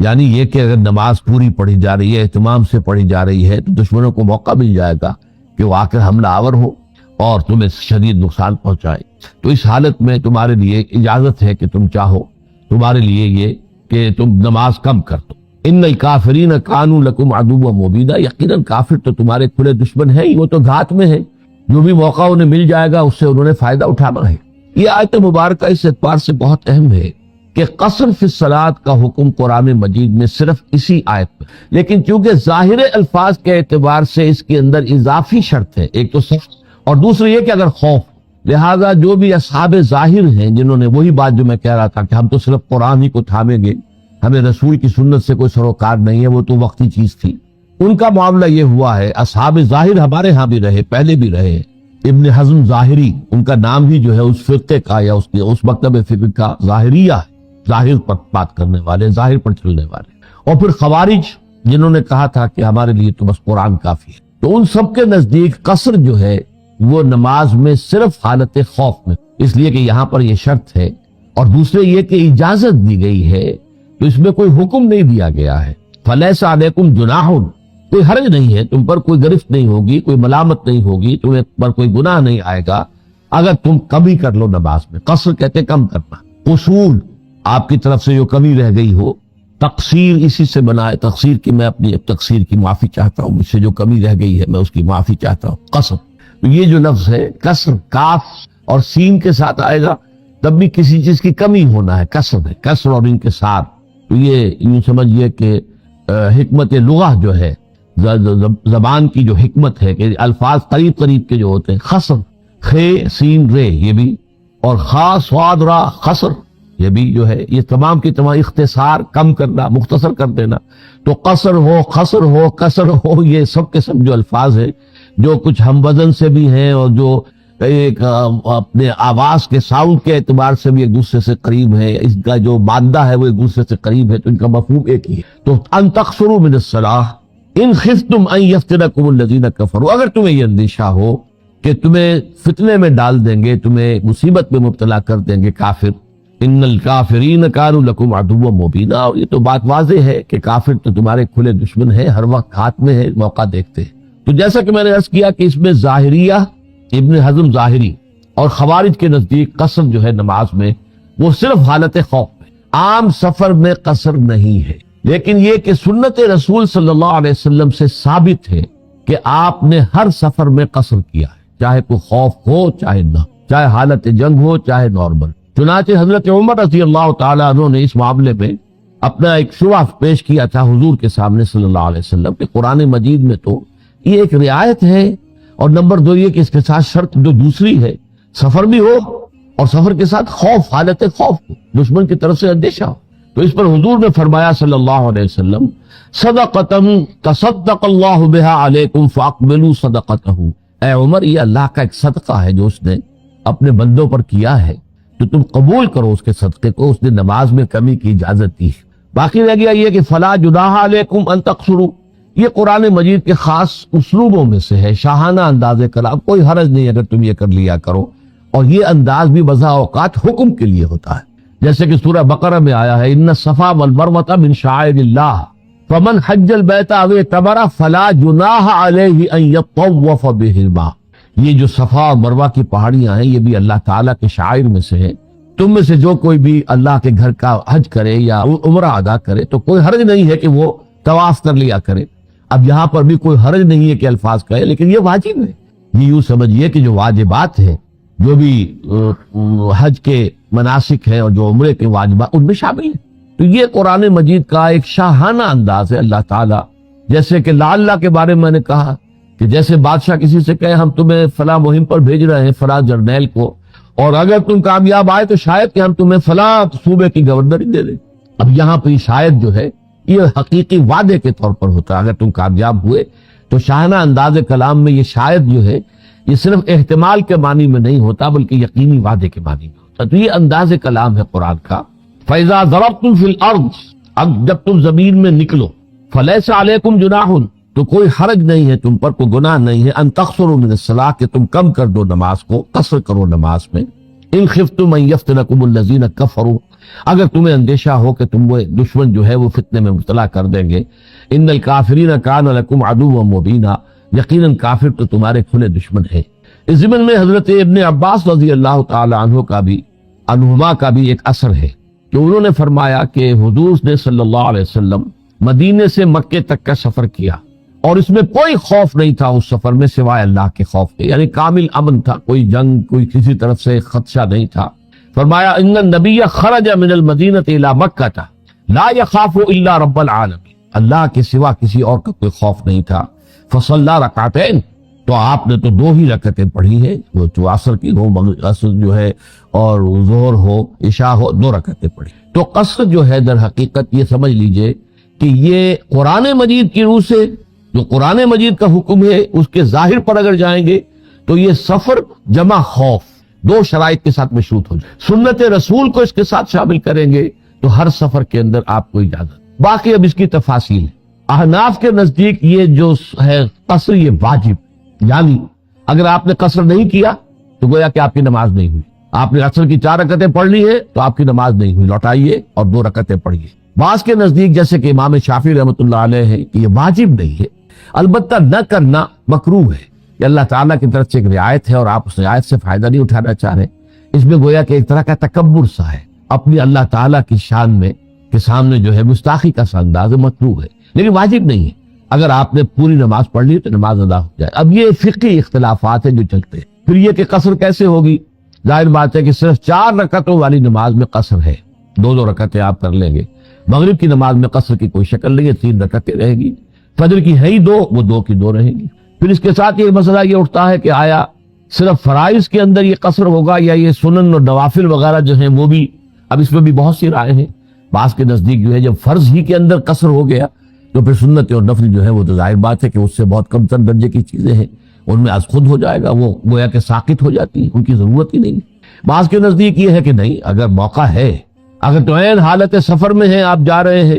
یعنی یہ کہ اگر نماز پوری پڑھی جا رہی ہے، اہتمام سے پڑھی جا رہی ہے، تو دشمنوں کو موقع مل جائے گا کہ وہ آ کر حملہ آور ہو اور تمہیں شدید نقصان پہنچائے۔ تو اس حالت میں تمہارے لیے اجازت ہے کہ تم چاہو، تمہارے لیے یہ کہ تم نماز کم کر دو۔ ان الکافرین کانوا لکم عدوا مبینا، یقیناً کافر تو تمہارے کھلے دشمن ہیں ہی، وہ تو گھات میں ہے، جو بھی موقع انہیں مل جائے گا اس سے انہوں نے فائدہ اٹھانا ہے۔ یہ آیت مبارکہ اس اعتبار سے بہت اہم ہے کہ قصر فی الصلاۃ کا حکم قرآن مجید میں صرف اسی آیت میں، لیکن چونکہ ظاہر الفاظ کے اعتبار سے اس کے اندر اضافی شرط ہے، ایک تو صرف اور دوسری یہ کہ اگر خوف، لہذا جو بھی اصحاب ظاہر ہیں جنہوں نے وہی بات جو میں کہہ رہا تھا کہ ہم تو صرف قرآن ہی کو تھامیں گے، ہمیں رسول کی سنت سے کوئی سروکار نہیں ہے، وہ تو وقتی چیز تھی، ان کا معاملہ یہ ہوا ہے۔ اصحاب ظاہر ہمارے ہاں بھی رہے، پہلے بھی رہے، ابن حزم ظاہری، ان کا نام بھی جو ہے اس فرقے کا یا اس مکتب فکر کا ظاہریہ ہے، ظاہر پر بات کرنے والے، ظاہر پر چلنے والے، اور پھر خوارج جنہوں نے کہا تھا کہ ہمارے لیے تو بس قرآن کافی ہے۔ تو ان سب کے نزدیک قصر جو ہے وہ نماز میں صرف حالت خوف میں، اس لیے کہ یہاں پر یہ شرط ہے، اور دوسرے یہ کہ اجازت دی گئی ہے، تو اس میں کوئی حکم نہیں دیا گیا ہے۔ فَلَيْسَ عَلَيْكُمْ جُنَاحٌ، کوئی حرج نہیں ہے، تم پر کوئی گرفت نہیں ہوگی، کوئی ملامت نہیں ہوگی، تمہیں پر کوئی گناہ نہیں آئے گا اگر تم کمی کر لو نماز میں۔ قصر کہتے کم کرنا، قصور آپ کی طرف سے جو کمی رہ گئی ہو، تقصیر اسی سے بنا ہے، تقصیر کی میں اپنی تقصیر کی معافی چاہتا ہوں، مجھ سے جو کمی رہ گئی ہے میں اس کی معافی چاہتا ہوں۔ قصر، تو یہ جو لفظ ہے قصر کاف اور سین کے ساتھ آئے گا تب بھی کسی چیز کی کمی ہونا ہے، قصر ہے، قصر اور ان کے ساتھ، تو یہ یوں سمجھیے کہ حکمت لغہ جو ہے، زبان کی جو حکمت ہے کہ الفاظ قریب قریب کے جو ہوتے ہیں، خصر، خے سین رے یہ بھی، اور خا صاد را خصر یہ بھی جو ہے، یہ تمام کی تمام اختصار، کم کرنا، مختصر کر دینا۔ تو قصر ہو، خصر ہو، قصر ہو، یہ سب کے سب جو الفاظ ہیں جو کچھ ہم وزن سے بھی ہیں اور جو ایک اپنے آواز کے ساؤنڈ کے اعتبار سے بھی ایک دوسرے سے قریب ہے، اس کا جو مادہ ہے وہ ایک دوسرے سے قریب ہے، تو ان کا مفہوم ایک ہی ہے۔ تو ان تقصروا من الصلاۃ ان خفتم ان یفتنکم الذین کفروا، اگر تمہیں یہ اندیشہ ہو کہ تمہیں فتنے میں ڈال دیں گے، تمہیں مصیبت میں مبتلا کر دیں گے کافر، ان الکافرین کانوا لکم عدوا مبینا، اور یہ تو بات واضح ہے کہ کافر تو تمہارے کھلے دشمن ہیں، ہر وقت ہاتھ میں ہے، موقع دیکھتے ہیں۔ تو جیسا کہ میں نے عرض کیا کہ اس میں ظاہریہ، ابن حزم ظاہری اور خوارج کے نزدیک قصر جو ہے نماز میں وہ صرف حالت خوف میں، عام سفر میں قصر نہیں ہے، لیکن یہ کہ سنت رسول صلی اللہ علیہ وسلم سے ثابت ہے کہ آپ نے ہر سفر میں قصر کیا ہے، چاہے کوئی خوف ہو چاہے نہ، چاہے حالت جنگ ہو چاہے نارمل۔ چنانچہ حضرت عمر رضی اللہ تعالیٰ عنہ نے اس معاملے میں اپنا ایک شبہ پیش کیا تھا حضور کے سامنے صلی اللہ علیہ وسلم کہ قرآن مجید میں تو یہ ایک رعایت ہے، اور نمبر دو یہ کہ اس کے ساتھ شرط جو دوسری ہے، سفر بھی ہو اور سفر کے ساتھ خوف، حالت خوف ہو، دشمن کی طرف سے اندیشہ ہو۔ تو اس پر حضور نے فرمایا صلی اللہ علیہ وسلم، صدقۃ تصدق اللہ بہا علیکم فاقبلوا صدقتہ، اے عمر یہ اللہ کا ایک صدقہ ہے جو اس نے اپنے بندوں پر کیا ہے، تو تم قبول کرو اس کے صدقے کو، اس نے نماز میں کمی کی اجازت دی۔ باقی رہ گیا یہ کہ فلا جناح علیکم ان تقصروا، یہ قرآن مجید کے خاص اسلوبوں میں سے ہے، شاہانہ انداز کلام، کوئی حرج نہیں اگر تم یہ کر لیا کرو، اور یہ انداز بھی بذا اوقات حکم کے لیے ہوتا ہے، جیسے کہ سورہ بقرہ میں آیا ہے ان الصفا والمروۃ من شعائر اللہ فمن حج البیت او اعتمر فلا جناح علیہ ان یطوف بہما، یہ جو صفا اور مروہ کی پہاڑیاں ہیں یہ بھی اللہ تعالیٰ کے شعائر میں سے ہیں، تم میں سے جو کوئی بھی اللہ کے گھر کا حج کرے یا عمرہ ادا کرے تو کوئی حرج نہیں ہے کہ وہ طواف کر لیا کرے۔ اب یہاں پر بھی کوئی حرج نہیں ہے کہ الفاظ کہے، لیکن یہ واجب ہے، یہ یوں سمجھیے کہ جو واجبات ہیں، جو بھی حج کے مناسک ہیں اور جو عمرے کے واجبات ان میں شامل ہیں۔ تو یہ قرآن مجید کا ایک شاہانہ انداز ہے اللہ تعالیٰ، جیسے کہ لا اللہ کے بارے میں نے کہا کہ جیسے بادشاہ کسی سے کہے ہم تمہیں فلاں مہم پر بھیج رہے ہیں فلاں جرنیل کو، اور اگر تم کامیاب آئے تو شاید کہ ہم تمہیں فلاں صوبے کی گورنری دے دیں۔ اب یہاں پہ شاید جو ہے یہ حقیقی وعدے کے طور پر ہوتا ہے، اگر تم کامیاب ہوئے تو شاہانہ انداز کلام میں یہ شاید جو ہے یہ صرف احتمال کے معنی میں نہیں ہوتا بلکہ یقینی وعدے کے معنی میں ہوتا ہے۔ تو یہ انداز کلام ہے قرآن کا۔ فَإِذَا ضَرَبْتُمْ فِي الْأَرْضِ، اب جب تم زمین میں نکلو، فَلَيْسَ عَلَيْكُمْ جُنَاحٌ، تو کوئی حرج نہیں ہے تم پر، کوئی گناہ نہیں ہے، ان تقصروا من الصلاۃ، کہ تم کم کر دو نماز کو، قصر کرو نماز میں، ان خفتم ان یفتنکم الذین کفروا، اگر تمہیں اندیشہ ہو کہ تم وہ دشمن جو ہے وہ فتنے میں مبتلا کر دیں گے، ان الکافرین کان لکم عدوا مبینا، یقیناً کافر تو تمہارے کھلے دشمن ہیں۔ اس ضمن میں حضرت ابن عباس رضی اللہ تعالی عنہما کا بھی ایک اثر ہے کہ انہوں نے فرمایا کہ حضور نے صلی اللہ علیہ وسلم مدینے سے مکے تک کا سفر کیا اور اس میں کوئی خوف نہیں تھا اس سفر میں سوائے اللہ کے خوف کے، یعنی کامل امن تھا، کوئی جنگ، کوئی کسی طرف سے خدشہ نہیں تھا۔ فرمایا ان النبی خرج من المدینہ الی مکہ لا یخاف الا رب العالمین، اللہ کے سوا کسی اور کا کوئی خوف نہیں تھا۔ فصلی رکعتین، تو آپ نے تو 2 ہی رکعتیں پڑھی ہے، وہ جو عصر کی ہو، عصر جو ہے اور ظہر ہو، عشاء ہو، 2 رکعتیں پڑھی۔ تو قصر جو ہے در حقیقت یہ سمجھ لیجئے کہ یہ قرآن مجید کی روح سے جو قرآن مجید کا حکم ہے اس کے ظاہر پر اگر جائیں گے تو یہ سفر جمع خوف 2 شرائط کے ساتھ مشروط ہو جائے۔ سنت رسول کو اس کے ساتھ شامل کریں گے تو ہر سفر کے اندر آپ کو اجازت۔ باقی اب اس کی تفاصیل ہے۔ احناف کے نزدیک یہ جو ہے قصر، یہ واجب، یعنی اگر آپ نے قصر نہیں کیا تو گویا کہ آپ کی نماز نہیں ہوئی۔ آپ نے عصر کی 4 رکعتیں پڑھ لی ہے تو آپ کی نماز نہیں ہوئی، لوٹائیے اور 2 رکعتیں پڑھیے۔ بعض کے نزدیک جیسے کہ امام شافعی رحمۃ اللہ علیہ ہے کہ یہ واجب نہیں ہے، البتہ نہ کرنا مکروہ ہے، کہ اللہ تعالیٰ کی طرف سے ایک رعایت ہے اور آپ اس رعایت سے فائدہ نہیں اٹھانا چاہ رہے۔ اس میں گویا کہ ایک طرح کا تکبر سا ہے، اپنی اللہ تعالیٰ کی شان میں کے سامنے جو ہے گستاخی کا سا انداز مکروہ ہے، لیکن واجب نہیں ہے۔ اگر آپ نے پوری نماز پڑھ لی تو نماز ادا ہو جائے۔ اب یہ فقہی اختلافات ہیں جو چلتے ہیں۔ پھر یہ کہ قصر کیسے ہوگی؟ ظاہر بات ہے کہ صرف 4 رکعتوں والی نماز میں قصر ہے، 2 رکعتیں آپ کر لیں گے۔ مغرب کی نماز میں قصر کی کوئی شکل نہیں ہے، 3 رکعتیں رہے گی۔ فجر کی ہے ہی 2، وہ 2 کی 2 رہیں گی۔ پھر اس کے ساتھ یہ مسئلہ یہ اٹھتا ہے کہ آیا صرف فرائض کے اندر یہ قصر ہوگا یا یہ سنن اور نوافل وغیرہ جو ہیں وہ بھی؟ اب اس میں بھی بہت سی رائے ہیں۔ بعض کے نزدیک جو ہے جب فرض ہی کے اندر قصر ہو گیا تو پھر سنت اور نفل جو ہے وہ تو ظاہر بات ہے کہ اس سے بہت کم تر درجے کی چیزیں ہیں، ان میں از خود ہو جائے گا، وہ گویا کہ ساقط ہو جاتی ہیں، ان کی ضرورت ہی نہیں۔ بعض کے نزدیک یہ ہے کہ نہیں، اگر موقع ہے، اگر تو عین حالت سفر میں ہیں، آپ جا رہے ہیں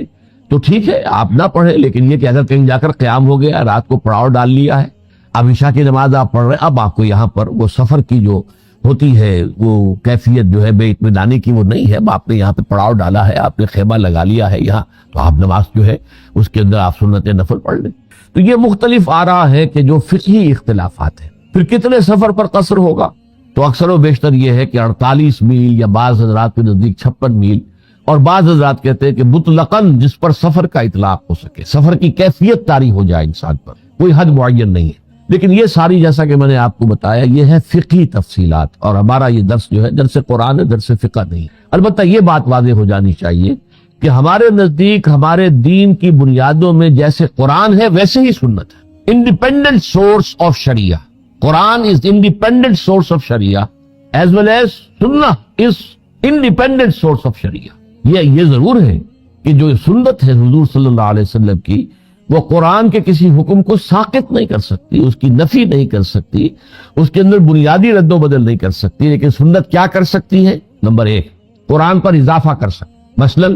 تو ٹھیک ہے آپ نہ پڑھیں، لیکن یہ کہ اگر کہیں جا کر قیام ہو گیا، رات کو پڑاؤ ڈال لیا ہے، اب عشاء کی نماز آپ پڑھ رہے ہیں، اب آپ کو یہاں پر وہ سفر کی جو ہوتی ہے وہ کیفیت جو ہے بے اطمینانی کی وہ نہیں ہے، آپ نے یہاں پہ پڑاؤ ڈالا ہے، آپ نے خیمہ لگا لیا ہے یہاں، تو آپ نماز جو ہے اس کے اندر آپ سنت نفل پڑھ لیں۔ تو یہ مختلف آراء ہے کہ جو فقہی اختلافات ہیں۔ پھر کتنے سفر پر قصر ہوگا؟ تو اکثر و بیشتر یہ ہے کہ 48 میل یا بعض حضرات کے نزدیک 56 میل، اور بعض حضرات کہتے ہیں کہ مطلقاً جس پر سفر کا اطلاق ہو سکے، سفر کی کیفیت طاری ہو جائے انسان پر، کوئی حد معین نہیں ہے۔ لیکن یہ ساری جیسا کہ میں نے آپ کو بتایا یہ ہے فقہی تفصیلات، اور ہمارا یہ درس جو ہے درس قرآن ہے، درس فقہ نہیں۔ البتہ یہ بات واضح ہو جانی چاہیے کہ ہمارے نزدیک ہمارے دین کی بنیادوں میں جیسے قرآن ہے ویسے ہی سنت ہے۔ انڈیپینڈنٹ سورس آف شریعہ، قرآن از انڈیپینڈنٹ سورس آف شریعہ ایز ویل ایز سنت از انڈیپینڈنٹ سورس آف شریعہ۔ یہ ضرور ہے کہ جو سنت ہے حضور صلی اللہ علیہ وسلم کی، وہ قرآن کے کسی حکم کو ساقط نہیں کر سکتی، اس کی نفی نہیں کر سکتی، اس کے اندر بنیادی رد و بدل نہیں کر سکتی، لیکن سنت کیا کر سکتی ہے؟ نمبر 1، قرآن پر اضافہ کر سکتی۔ مثلا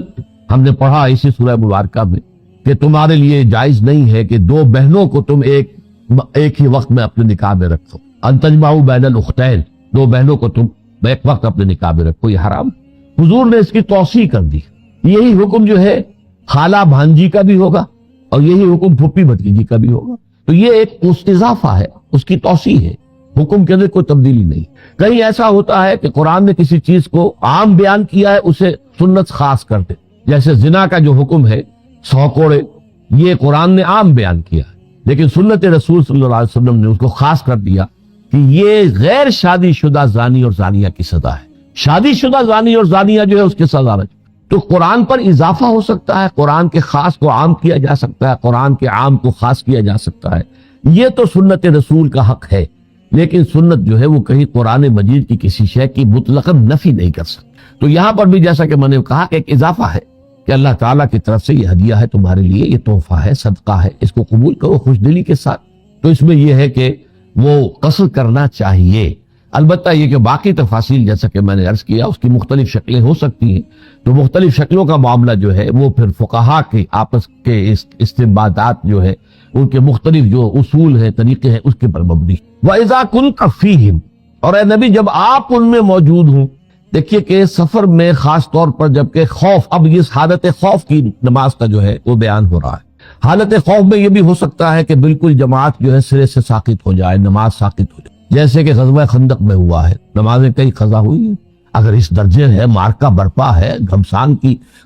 ہم نے پڑھا اسی سورہ مبارکہ میں کہ تمہارے لیے جائز نہیں ہے کہ 2 بہنوں کو تم ایک ہی وقت میں اپنے نکاح میں رکھو، ان تجمعوا بین الاختین، 2 بہنوں کو تم ایک وقت اپنے نکاح میں رکھو، یہ حرام۔ حضور نے اس کی توسیع کر دی۔ یہی حکم جو ہے خالہ بھانجی کا بھی ہوگا اور یہی حکم پھوپھی بھتیجی کا بھی ہوگا۔ تو یہ ایک اس اضافہ ہے، اس کی توسیع ہے، حکم کے اندر کوئی تبدیلی نہیں۔ کہیں ایسا ہوتا ہے کہ قرآن نے کسی چیز کو عام بیان کیا ہے، اسے سنت خاص کر دے، جیسے زنا کا جو حکم ہے 100 کوڑے، یہ قرآن نے عام بیان کیا ہے، لیکن سنت رسول صلی اللہ علیہ وسلم نے اس کو خاص کر دیا کہ یہ غیر شادی شدہ زانی اور زانیہ کی سزا ہے، شادی شدہ زانی اور زانیہ جو ہے اس کی سزا ہے۔ تو قرآن پر اضافہ ہو سکتا ہے، قرآن کے خاص کو عام کیا جا سکتا ہے، قرآن کے عام کو خاص کیا جا سکتا ہے، یہ تو سنت رسول کا حق ہے۔ لیکن سنت جو ہے وہ کہیں قرآن مجید کی کسی شے کی مطلقاً نفی نہیں کر سکتی۔ تو یہاں پر بھی جیسا کہ میں نے کہا کہ ایک اضافہ ہے کہ اللہ تعالیٰ کی طرف سے یہ ہدیہ ہے تمہارے لیے، یہ تحفہ ہے، صدقہ ہے، اس کو قبول کرو خوش دلی کے ساتھ۔ تو اس میں یہ ہے کہ وہ قصر کرنا چاہیے۔ البتہ یہ کہ باقی تفاصیل جیسا کہ میں نے عرض کیا اس کی مختلف شکلیں ہو سکتی ہیں، تو مختلف شکلوں کا معاملہ جو ہے وہ پھر فقہا کے آپس کے استنباطات جو ہے ان کے مختلف جو اصول ہیں، طریقے ہیں، اس کے پر مبنی۔ وَإِذَا كُنْتَ فِيهِمْ، اور اے نبی جب آپ ان میں موجود ہوں، دیکھیے کہ سفر میں خاص طور پر جبکہ خوف، اب اس حالت خوف کی نماز کا جو ہے وہ بیان ہو رہا ہے۔ حالت خوف میں یہ بھی ہو سکتا ہے کہ بالکل جماعت جو ہے سرے سے ساقط ہو جائے، نماز ساقط ہو جائے، جیسے کہ غزوہ خندق میں ہوا ہے، نمازیں کئی قضا ہوئی ہیں۔ اگر اس درجے ہے، مارکا برپا ہے، گھمسان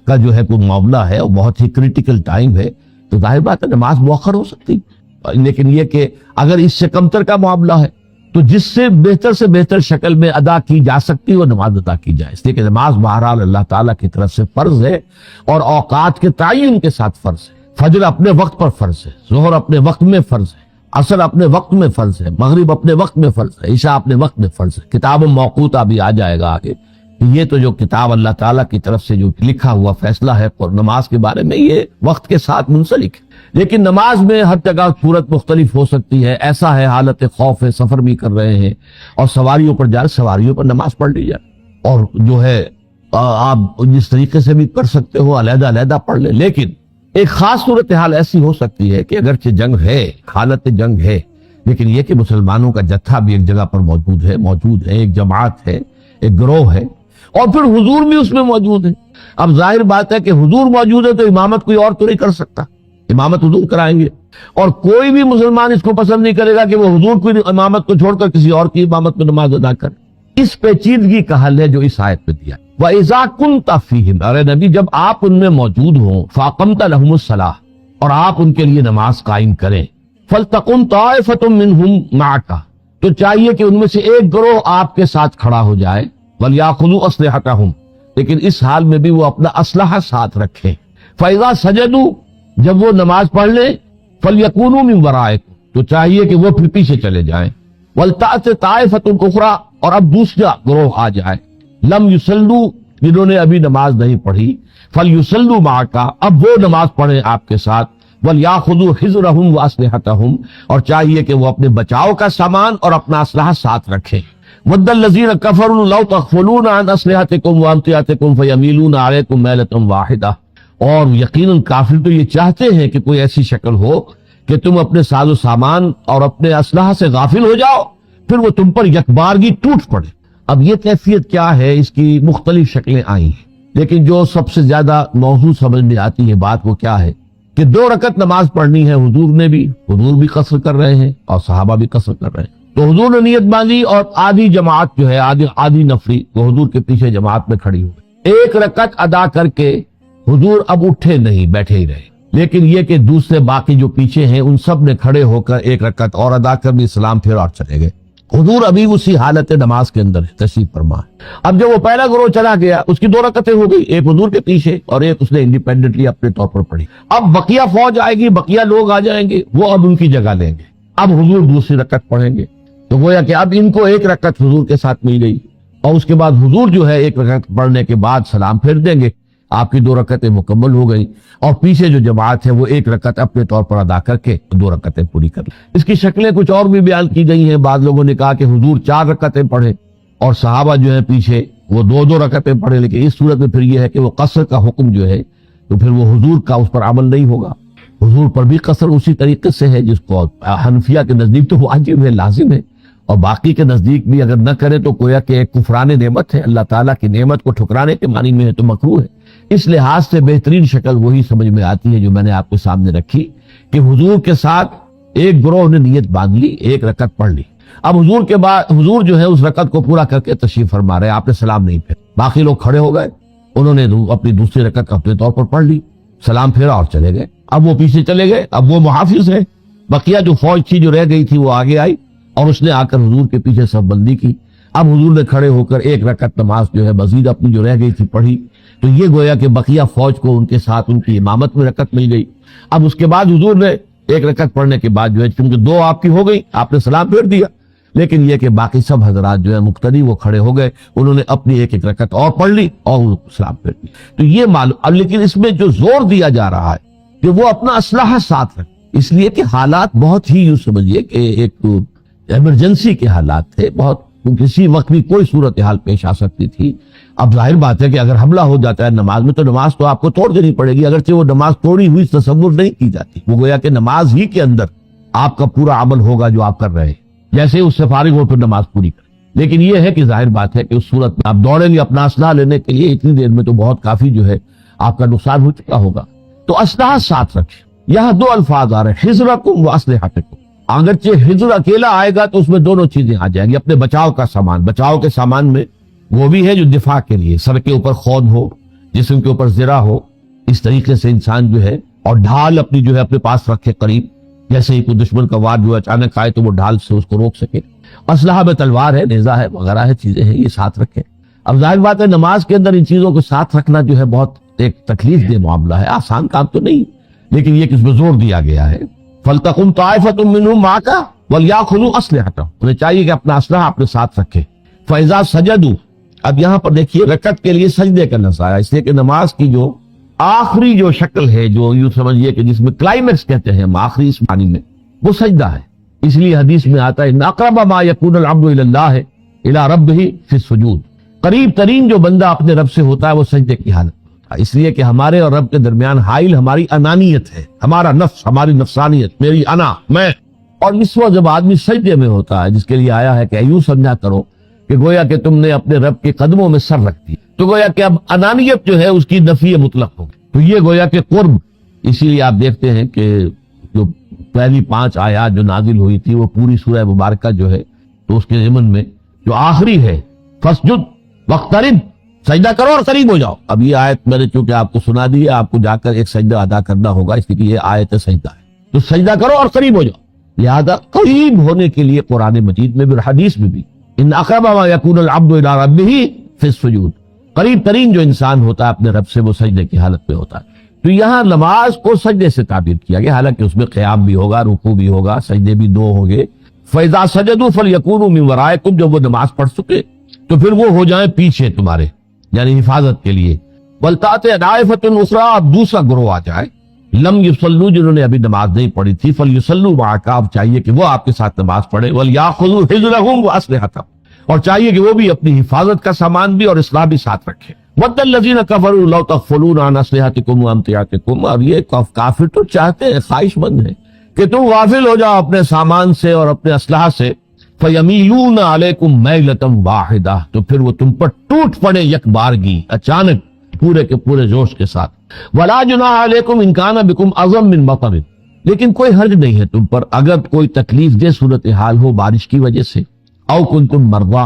کا جو ہے کوئی معاملہ ہے اور بہت ہی کریٹیکل ٹائم ہے، تو ظاہر بات ہے نماز مؤخر ہو سکتی، لیکن یہ کہ اگر اس سے کمتر کا معاملہ ہے تو جس سے بہتر شکل میں ادا کی جا سکتی وہ نماز ادا کی جائے، اس لیے کہ نماز بہرحال اللہ تعالیٰ کی طرف سے فرض ہے اور اوقات کے تعین کے ساتھ فرض ہے۔ فجر اپنے وقت پر فرض ہے، ظہر اپنے وقت میں فرض ہے، عصر اپنے وقت میں فرض ہے، مغرب اپنے وقت میں فرض ہے، عشاء اپنے وقت میں فرض ہے۔ کتاب موقوتہ بھی آ جائے گا آگے، یہ تو جو کتاب اللہ تعالیٰ کی طرف سے جو لکھا ہوا فیصلہ ہے اور نماز کے بارے میں یہ وقت کے ساتھ منسلک ہے، لیکن نماز میں ہر جگہ صورت مختلف ہو سکتی ہے۔ ایسا ہے حالت خوف ہے، سفر بھی کر رہے ہیں اور سواریوں پر جائے، سواریوں پر نماز پڑھ لی جائے، اور جو ہے آپ جس طریقے سے بھی کر سکتے ہو علیحدہ پڑھ لیں، لیکن ایک خاص صورتحال ایسی ہو سکتی ہے کہ اگرچہ جنگ ہے، حالت جنگ ہے، لیکن یہ کہ مسلمانوں کا جتھا بھی ایک جگہ پر موجود ہے، ایک جماعت ہے، ایک گروہ ہے، اور پھر حضور بھی اس میں موجود ہے۔ اب ظاہر بات ہے کہ حضور موجود ہے تو امامت کوئی اور تو نہیں کر سکتا، امامت حضور کرائیں گے، اور کوئی بھی مسلمان اس کو پسند نہیں کرے گا کہ وہ حضور کی امامت کو چھوڑ کر کسی اور کی امامت میں نماز ادا کرے۔ اس پیچیدگی کا حل ہے جو اس آیت میں دیا۔ وَإِذَا كُنْتَ فِيهِمْ، ارے نبی جب آپ ان میں موجود ہوں، فَأَقَمْتَ لَهُمُ الصَّلَاةَ، اور آپ ان کے لیے نماز قائم کریں، فَلْتَقُمْ طَائِفَةٌ مِّنْهُمْ مَعَكَ، تو چاہیے کہ ان میں سے ایک گروہ آپ کے ساتھ کھڑا ہو جائے، وَلْيَأْخُذُوا أَسْلِحَتَهُمْ، لیکن اس حال میں بھی وہ اپنا اسلحہ ساتھ رکھیں، فَإِذَا سَجَدُوا، جب وہ نماز پڑھ لیں، فَلْيَكُونُوا مِنْ وَرَائِكُمْ، تو چاہیے کہ وہ پھر پیچھے چلے جائیں، وَلْتَأْتِ طَائِفَةٌ أُخْرَىٰ، اور اب دوسرا گروہ آ جائے، لم یصلوا، جنہوں نے ابھی نماز نہیں پڑھی، فلیصلوا معک، اب وہ نماز پڑھیں آپ کے ساتھ، ولیاخذوا حذرهم واسلحتهم، اور چاہیے کہ وہ اپنے بچاؤ کا سامان اور اپنا اسلحہ ساتھ رکھیں۔ ود الذین کفروا لو تغفلون عن اسلحتکم وامتعتکم فیمیلون علیکم میلۃ واحدہ، اور یقیناً کافر تو یہ چاہتے ہیں کہ کوئی ایسی شکل ہو کہ تم اپنے ساز و سامان اور اپنے اسلحہ سے غافل ہو جاؤ، پھر وہ تم پر یکبارگی ٹوٹ پڑے۔ اب یہ کیفیت کیا ہے، اس کی مختلف شکلیں آئی ہیں، لیکن جو سب سے زیادہ موضوع سمجھ میں آتی ہے بات وہ کیا ہے کہ 2 رکعت نماز پڑھنی ہے، حضور بھی قصر کر رہے ہیں اور صحابہ بھی قصر کر رہے ہیں، تو حضور نے نیت باندھی اور آدھی جماعت جو ہے آدھی نفری وہ حضور کے پیچھے جماعت میں کھڑی ہوئی، 1 رکعت ادا کر کے حضور اب اٹھے نہیں، بیٹھے ہی رہے، لیکن یہ کہ دوسرے باقی جو پیچھے ہیں ان سب نے کھڑے ہو کر 1 رکعت اور ادا کر بھی سلام پھر اور چلے گئے۔ حضور ابھی اسی حالت نماز کے اندر تشریف فرما ہے۔ اب جب وہ پہلا گروہ چلا گیا، اس کی 2 رکعتیں ہو گئی، ایک حضور کے پیچھے اور ایک اس نے انڈیپینڈنٹلی اپنے طور پر پڑھی۔ اب بقیہ فوج آئے گی، بقیہ لوگ آ جائیں گے، وہ اب ان کی جگہ لیں گے، اب حضور دوسری رکعت پڑھیں گے، تو گویا کہ اب ان کو 1 رکعت حضور کے ساتھ مل گئی، اور اس کے بعد حضور جو ہے 1 رکعت پڑھنے کے بعد سلام پھیر دیں گے، آپ کی 2 رکعتیں مکمل ہو گئی، اور پیچھے جو جماعت ہے وہ 1 رکعت اپنے طور پر ادا کر کے 2 رکعتیں پوری کر لیں۔ اس کی شکلیں کچھ اور بھی بیان کی گئی ہیں، بعض لوگوں نے کہا کہ حضور 4 رکعتیں پڑھے اور صحابہ جو ہے پیچھے وہ 2 رکعتیں پڑھے، لیکن اس صورت میں پھر یہ ہے کہ وہ قصر کا حکم جو ہے تو پھر وہ حضور کا اس پر عمل نہیں ہوگا، حضور پر بھی قصر اسی طریقے سے ہے جس کو حنفیہ کے نزدیک تو واجب ہے، لازم ہے، اور باقی کے نزدیک بھی اگر نہ کرے تو گویا کہ ایک کفران نعمت ہے، اللہ تعالیٰ کی نعمت کو ٹھکرانے کے معنی میں ہے تو مکروہ ہے۔ اس لحاظ سے بہترین شکل وہی سمجھ میں آتی ہے جو میں نے آپ کے سامنے رکھی کہ حضور کے ساتھ ایک گروہ نے نیت باندھ لی، 1 رکعت پڑھ لی، اب حضور کے بعد حضور جو ہے اس رکعت کو پورا کر کے تشریف فرما رہے، آپ نے سلام نہیں پھیرا، باقی لوگ کھڑے ہو گئے، انہوں نے اپنی دوسری رکعت اپنے طور پر پڑھ لی، سلام پھیرا اور چلے گئے، اب وہ پیچھے چلے گئے، اب وہ محافظ ہے، بقیہ جو فوج تھی جو رہ گئی تھی وہ آگے آئی اور اس نے آ کر حضور کے پیچھے صف بندی کی، اب حضور نے کھڑے ہو کر 1 رکعت نماز جو ہے مزید اپنی جو رہ گئی تھی پڑھی، تو یہ گویا کہ بقیہ فوج کو ان کے ساتھ ان کی امامت میں رکعت مل گئی۔ اب اس کے بعد حضور نے 1 رکعت پڑھنے کے بعد جو ہے چونکہ 2 آپ کی ہو گئی، آپ نے سلام پھیر دیا، لیکن یہ کہ باقی سب حضرات جو ہے مقتدی وہ کھڑے ہو گئے، انہوں نے اپنی 1 رکعت اور پڑھ لی اور سلام پھیر دی، تو یہ معلوم۔ لیکن اس میں جو زور دیا جا رہا ہے کہ وہ اپنا اسلحہ ساتھ رکھے، اس لیے کہ حالات بہت ہی یوں سمجھیے کہ ایک ایمرجنسی کے حالات تھے، بہت کسی وقت بھی کوئی صورتحال پیش آ سکتی تھی۔ اب ظاہر بات ہے کہ اگر حملہ ہو جاتا ہے نماز میں تو نماز تو آپ کو توڑ دینی پڑے گی، اگرچہ وہ نماز توڑی ہوئی تصور نہیں کی جاتی، وہ گویا کہ نماز ہی کے اندر آپ کا پورا عمل ہوگا جو آپ کر رہے ہیں، جیسے اس سے فارغ ہو پھر نماز پوری کریں۔ لیکن یہ ہے کہ ظاہر بات ہے کہ اس صورت میں آپ دوڑیں گے اپنا اسلحہ لینے کے لیے، اتنی دیر میں تو بہت کافی جو ہے آپ کا نقصان ہو چکا ہوگا۔ تو اسلحہ ساتھ رکھیں۔ یہاں دو الفاظ آ رہے ہیں، حذرکم و اسلحتکم۔ اگرچہ حذر اکیلا آئے گا تو اس میں دونوں چیزیں آ جائیں گی، اپنے بچاؤ کا سامان۔ بچاؤ کے سامان میں وہ بھی ہے جو دفاع کے لیے، سر کے اوپر خود ہو، جسم کے اوپر زرہ ہو، اس طریقے سے انسان جو ہے، اور ڈھال اپنی جو ہے اپنے پاس رکھے قریب، جیسے ہی کوئی دشمن کا وار جو اچانک آئے تو وہ ڈھال سے اس کو روک سکے۔ اسلحہ میں تلوار ہے، نیزہ ہے، وغیرہ ہے، چیزیں ہیں، یہ ساتھ رکھیں۔ اب ظاہر بات ہے نماز کے اندر ان چیزوں کو ساتھ رکھنا جو ہے بہت ایک تکلیف دہ معاملہ ہے، آسان کام تو نہیں، لیکن یہ کہ اس میں زور دیا گیا ہے۔ فَلْتَقُمْ طَائِفَةٌ مِّنْهُمْ مَعَكَ وَلْيَأْخُذُوا أَسْلِحَتَهُمْ، انہیں چاہیے کہ اپنا اسلحہ اپنے ساتھ رکھے۔ فَإِذَا سَجَدُوا، اب یہاں پر دیکھیے رکعت کے لیے سجدے کا لفظ آیا، اس لیے کہ نماز کی جو آخری جو شکل ہے، جو یوں سمجھیے کہ جس میں کلائمیکس کہتے ہیں ہم، آخری اس معنی میں، وہ سجدہ ہے۔ اس لیے حدیث میں آتا ہے اقرب ما یکون العبد الی اللہ الی ربہ فی السجود، قریب ترین جو بندہ اپنے رب سے ہوتا ہے وہ سجدے کی حالت میں ہوتا ہے، اس لیے کہ ہمارے اور رب کے درمیان حائل ہماری انانیت ہے، ہمارا نفس، ہماری نفسانیت، میری انا، میں۔ اور اس وقت جب آدمی سجدے میں ہوتا ہے، جس کے لیے آیا ہے کہ یوں سمجھا کرو کہ گویا کہ تم نے اپنے رب کے قدموں میں سر رکھ دی، تو گویا کہ اب انانیت جو ہے اس کی نفی مطلق ہوگی، تو یہ گویا کہ قرب۔ اسی لیے آپ دیکھتے ہیں کہ جو پہلی 5 آیات جو نازل ہوئی تھی وہ پوری سورہ مبارکہ جو ہے، تو اس کے ضمن میں جو آخری ہے فسجد واقترب، سجدہ کرو اور قریب ہو جاؤ۔ اب یہ آیت میں نے چونکہ آپ کو سنا دی ہے، آپ کو جا کر ایک سجدہ ادا کرنا ہوگا، اس لیے یہ آیت سجدہ ہے، تو سجدہ کرو اور قریب ہو جاؤ۔ لہذا قریب ہونے کے لیے قرآن مجید میں بھی اور حدیث میں بھی ان اقرب ما یکون العبد الی ربہ فی السجود، قریب ترین جو انسان ہوتا ہے اپنے رب سے وہ سجدے کی حالت میں ہوتا ہے۔ تو یہاں نماز کو سجدے سے تعبیر کیا گیا، حالانکہ اس میں قیام بھی ہوگا، رکوع بھی ہوگا، سجدے بھی 2 ہوں گے۔ فَإِذَا سَجَدُوا فَلْيَكُونُوا مِن وَرَائِكُمْ، جب وہ نماز پڑھ چکے تو پھر وہ ہو جائیں پیچھے تمہارے، یعنی حفاظت کے لیے۔ وَلْتَأْتِ طَائِفَةٌ أُخْرَىٰ، اب دوسرا گروہ آ جائے، لم يصلوا، جنہوں نے ابھی نماز نہیں پڑھی تھی، فَلْيُصَلُّوا مَعَكَ، اب چاہیے کہ وہ آپ کے ساتھ نماز پڑھے۔ وَلْيَأْخُذُوا حِذْرَهُمْ وَأَسْلِحَتَهُمْ، اور چاہیے کہ وہ بھی اپنی حفاظت کا سامان بھی اور اسلحہ بھی ساتھ رکھے۔ وَدَّ الَّذِينَ كَفَرُوا لَوْ تَغْفُلُونَ عَنْ أَسْلِحَتِكُمْ وَأَمْتِعَتِكُمْ، اور یہ کافر تو چاہتے ہیں، خواہش مند ہیں کہ تم غافل ہو جاؤ اپنے سامان سے اور اپنے اسلحہ سے۔ فَيَمِيلُونَ عَلَيْكُمْ مَيْلَةً وَاحِدَةً، تو پھر وہ تم پر ٹوٹ پڑے یک بارگی، اچانک، پورے کے پورے جوش کے ساتھ۔ وَلَا جُنَاحَ عَلَيْكُمْ إِن كَانَ بِكُمْ أَذًى مِّن مَطَرٍ، لیکن کوئی حرج نہیں ہے تم پر اگر کوئی تکلیف دہ صورتحال ہو بارش کی وجہ سے، او کنتم مرضى،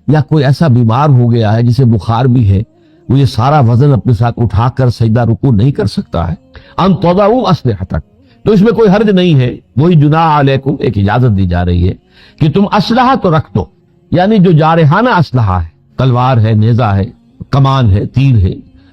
یا کوئی ایسا بیمار ہو گیا ہے جسے بخار بھی ہے، وہ یہ سارا وزن اپنے ساتھ اٹھا کر سجدہ رکوع نہیں کر سکتا ہے، ان تضعوا اسلحتکم، تو اس میں کوئی حرج نہیں ہے۔ وہی جناح علیکم، ایک اجازت دی جا رہی ہے کہ تم اسلحہ تو رکھ دو، یعنی جو جارحانہ اسلحہ ہے، تلوار ہے، نیزہ ہے، کمان ہے، تیر ہے،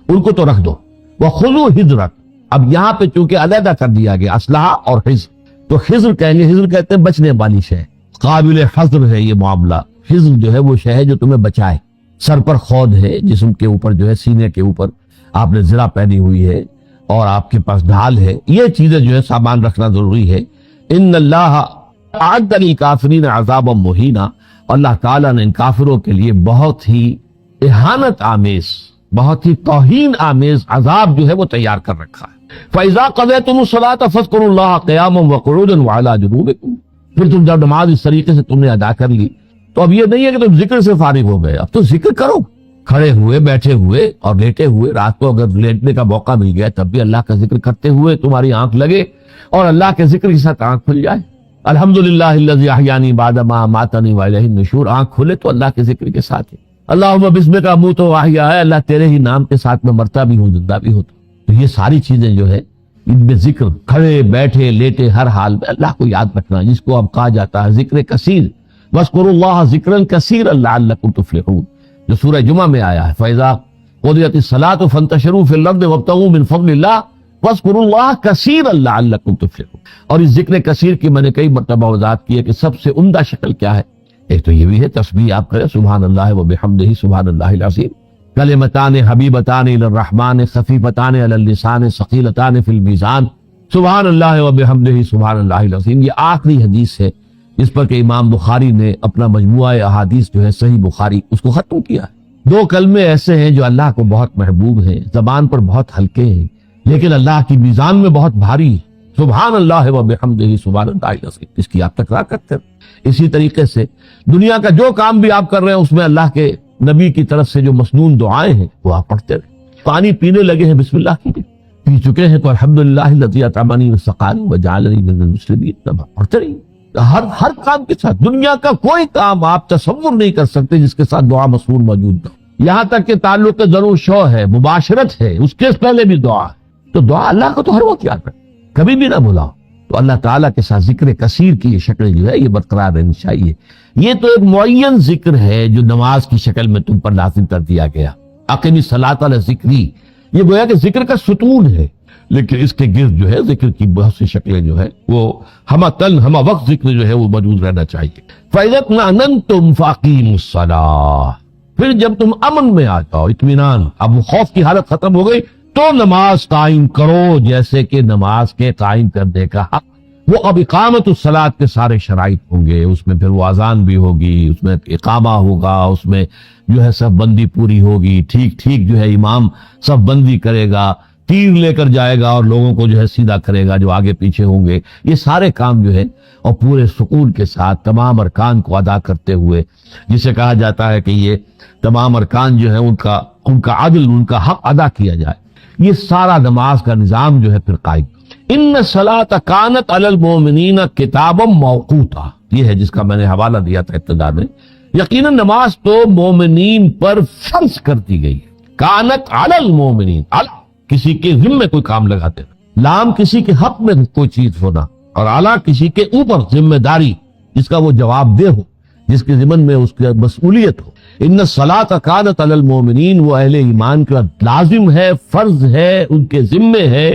ان کو تو رکھ دو۔ وخذوا حذرک، اب یہاں پہ چونکہ علیحدہ کر دیا گیا اسلحہ اور حذر، تو حذر کہیں گے، حذر کہتے ہیں بچنے والی شے، قابل حذر ہے یہ معاملہ۔ حذر جو ہے وہ شے ہے جو تمہیں بچائے، سر پر خود ہے، جسم کے اوپر جو ہے، سینے کے اوپر آپ نے زرہ پہنی ہوئی ہے، اور آپ کے پاس ڈھال ہے، یہ چیزیں جو ہے سامان رکھنا ضروری ہے۔ ان اللہ اعد للکافرین عذابا مہینا، اللہ تعالیٰ نے ان کافروں کے لیے بہت ہی اہانت آمیز، بہت ہی توہین آمیز عذاب جو ہے وہ تیار کر رکھا ہے۔ فَإِذَا قَضَيْتُمُ الصَّلَاةَ فَاذْكُرُوا اللَّهَ قِيَامًا وَقُعُودًا وَعَلَىٰ جُنُوبِكُمْ، پھر تم جب نماز اس طریقے سے تم نے ادا کر لی تو اب یہ نہیں ہے کہ تم ذکر سے فارغ ہو گئے، اب تو ذکر کرو، کھڑے ہوئے، بیٹھے ہوئے اور لیٹے ہوئے، رات کو اگر لیٹنے کا موقع مل گیا تب بھی اللہ کا ذکر کرتے ہوئے تمہاری آنکھ لگے اور اللہ کے ذکر کے ساتھ آنکھ کھل جائے۔ الحمدللہ الذی احیانی بعد ما اماتنی والیہ النشور، آنکھ کھلے تو اللہ کے ذکر کے ساتھ ہے۔ اللہم بسمک اموت و احیا، ہے اللہ تیرے ہی نام کے ساتھ میں مرتا بھی ہوں، زندہ بھی ہوتا۔ تو یہ ساری چیزیں جو ہے ان میں ذکر، کھڑے بیٹھے لیٹے ہر حال میں اللہ کو یاد رکھنا، جس کو اب کہا جاتا ہے ذکر کثیر، وَاذْكُرُوا اللَّهَ ذِكْرًا كَثِيرًا لَعَلَّكُمْ تُفْلِحُونَ، جو سورہ جمعہ میں آیا ہے، فَإِذَا قُضِيَتِ الصَّلَاةُ فَانتَشِرُوا فِي الْأَرْضِ وَابْتَغُوا مِن فَضْلِ اللَّهِ وَاذْكُرُوا اللَّهَ كَثِيرًا لَعَلَّكُمْ تُفْلِحُونَ۔ اور اس ذکر کثیر کی میں نے کئی مرتبہ وضاحت کی ہے کہ سب سے عمدہ شکل کیا ہے، ایک تو یہ بھی ہے تسبیح آپ کریں، سبحان اللہ وبحمدہ سبحان اللہ العظیم، کلمتان حبیبتان الی الرحمن خفیفتان علی اللسان ثقیلتان فی المیزان، سبحان اللہ وبحمدہ سبحان اللہ العظیم۔ یہ آخری حدیث ہے جس پر کہ امام بخاری نے اپنا مجموعہ احادیث جو ہے صحیح بخاری اس کو ختم کیا ہے۔ 2 کلمے ایسے ہیں جو اللہ کو بہت محبوب ہیں، زبان پر بہت ہلکے ہیں لیکن اللہ کی میزان میں بہت بھاری، سبحان اللہ و بحمدہ سبحان اللہ العظیم، اس کی آپ تکرار کرتے رہیں۔ اسی طریقے سے دنیا کا جو کام بھی آپ کر رہے ہیں اس میں اللہ کے نبی کی طرف سے جو مسنون دعائیں ہیں وہ آپ پڑھتے رہیں۔ پانی پینے لگے ہیں، بسم اللہ کیجیے، پی چکے ہیں تو الحمدللہ الذی اطعمنی وسقانی وجعلنی من المسلمین، پڑھتے رہیے۔ ہر کام کے ساتھ، دنیا کا کوئی کام آپ تصور نہیں کر سکتے جس کے ساتھ دعا مسنون موجود نہ ہو۔ یہاں تک کہ تعلق ضرور شو ہے، مباشرت ہے، اس کے پہلے بھی دعا ہے، تو دعا اللہ کو تو ہر وقت یاد رکھیں، کبھی بھی نہ بھلاؤ۔ تو اللہ تعالیٰ کے ساتھ ذکر کثیر کی یہ شکل جو ہے یہ برقرار رہنی چاہیے۔ یہ تو ایک معین ذکر ہے جو نماز کی شکل میں تم پر لازم کر دیا گیا، اقیم الصلاۃ علی ذکری، یہ گویا کہ ذکر کا ستون ہے، لیکن اس کے گرد جو ہے ذکر کی بہت سی شکلیں جو ہے وہ ہمہ وقت ذکر جو ہے وہ موجود رہنا چاہیے۔ فَإِذَا اطْمَأْنَنْتُمْ فَأَقِیمُوا الصَّلَاةَ، پھر جب تم امن میں آ جاؤ، اطمینان، اب خوف کی حالت ختم ہو گئی، تو نماز قائم کرو جیسے کہ نماز کے قائم کرنے کا حق۔ وہ اب اقامت الصلاۃ کے سارے شرائط ہوں گے، اس میں پھر وہ اذان بھی ہوگی، اس میں اقامہ ہوگا، اس میں جو ہے صف بندی پوری ہوگی، ٹھیک ٹھیک جو ہے امام صف بندی کرے گا، تیر لے کر جائے گا اور لوگوں کو جو ہے سیدھا کرے گا جو آگے پیچھے ہوں گے، یہ سارے کام جو ہے اور پورے سکون کے ساتھ تمام ارکان کو ادا کرتے ہوئے، جسے کہا جاتا ہے کہ یہ تمام ارکان جو ہے ان کا عدل، ان کا حق ادا کیا جائے، یہ سارا نماز کا نظام جو ہے پھر قائم۔ ان الصلاۃ کانت علی المؤمنین کتابا موقوتا، یہ ہے جس کا میں نے حوالہ دیا تھا ابتدا میں۔ یقیناً نماز تو مومنین پر فرض کر دی گئی ہے، کانت علی المؤمنین، کسی کے ذمے کوئی کام لگاتے ہیں، لام کسی کے حق میں کوئی چیز ہونا، اور اعلیٰ کسی کے اوپر ذمہ داری جس کا وہ جواب دہ ہو، جس کے ذمن میں اس کی مسئولیت ہو۔ ان الصلاۃ کانت علی المؤمنین، وہ اہل ایمان کا لازم ہے، فرض ہے، ان کے ذمے ہے۔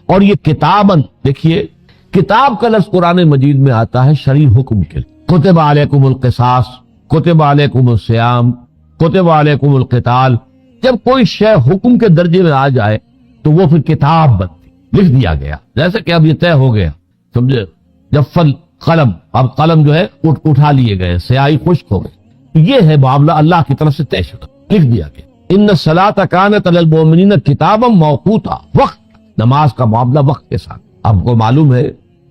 اور یہ کتاباً، دیکھیے کتاب کا لفظ قرآن مجید میں آتا ہے شرعی حکم کے، کتب علیکم القصاص، کتب علیکم الصیام، کتب علیکم القتال۔ جب کوئی شے حکم کے درجے میں آ جائے تو وہ پھر کتاب بنتی، لکھ دیا گیا، جیسے کہ اب یہ طے ہو گیا، سمجھے، جفل قلم، اب قلم جو ہے اٹھا لیے گئے، سیاہی خشک ہو گئی، یہ ہے معاملہ اللہ کی طرف سے طے شدہ، لکھ دیا گیا۔ ان الصلاۃ کانت علی المؤمنین کتابا موقوتا، وقت، نماز کا معاملہ وقت کے ساتھ۔ آپ کو معلوم ہے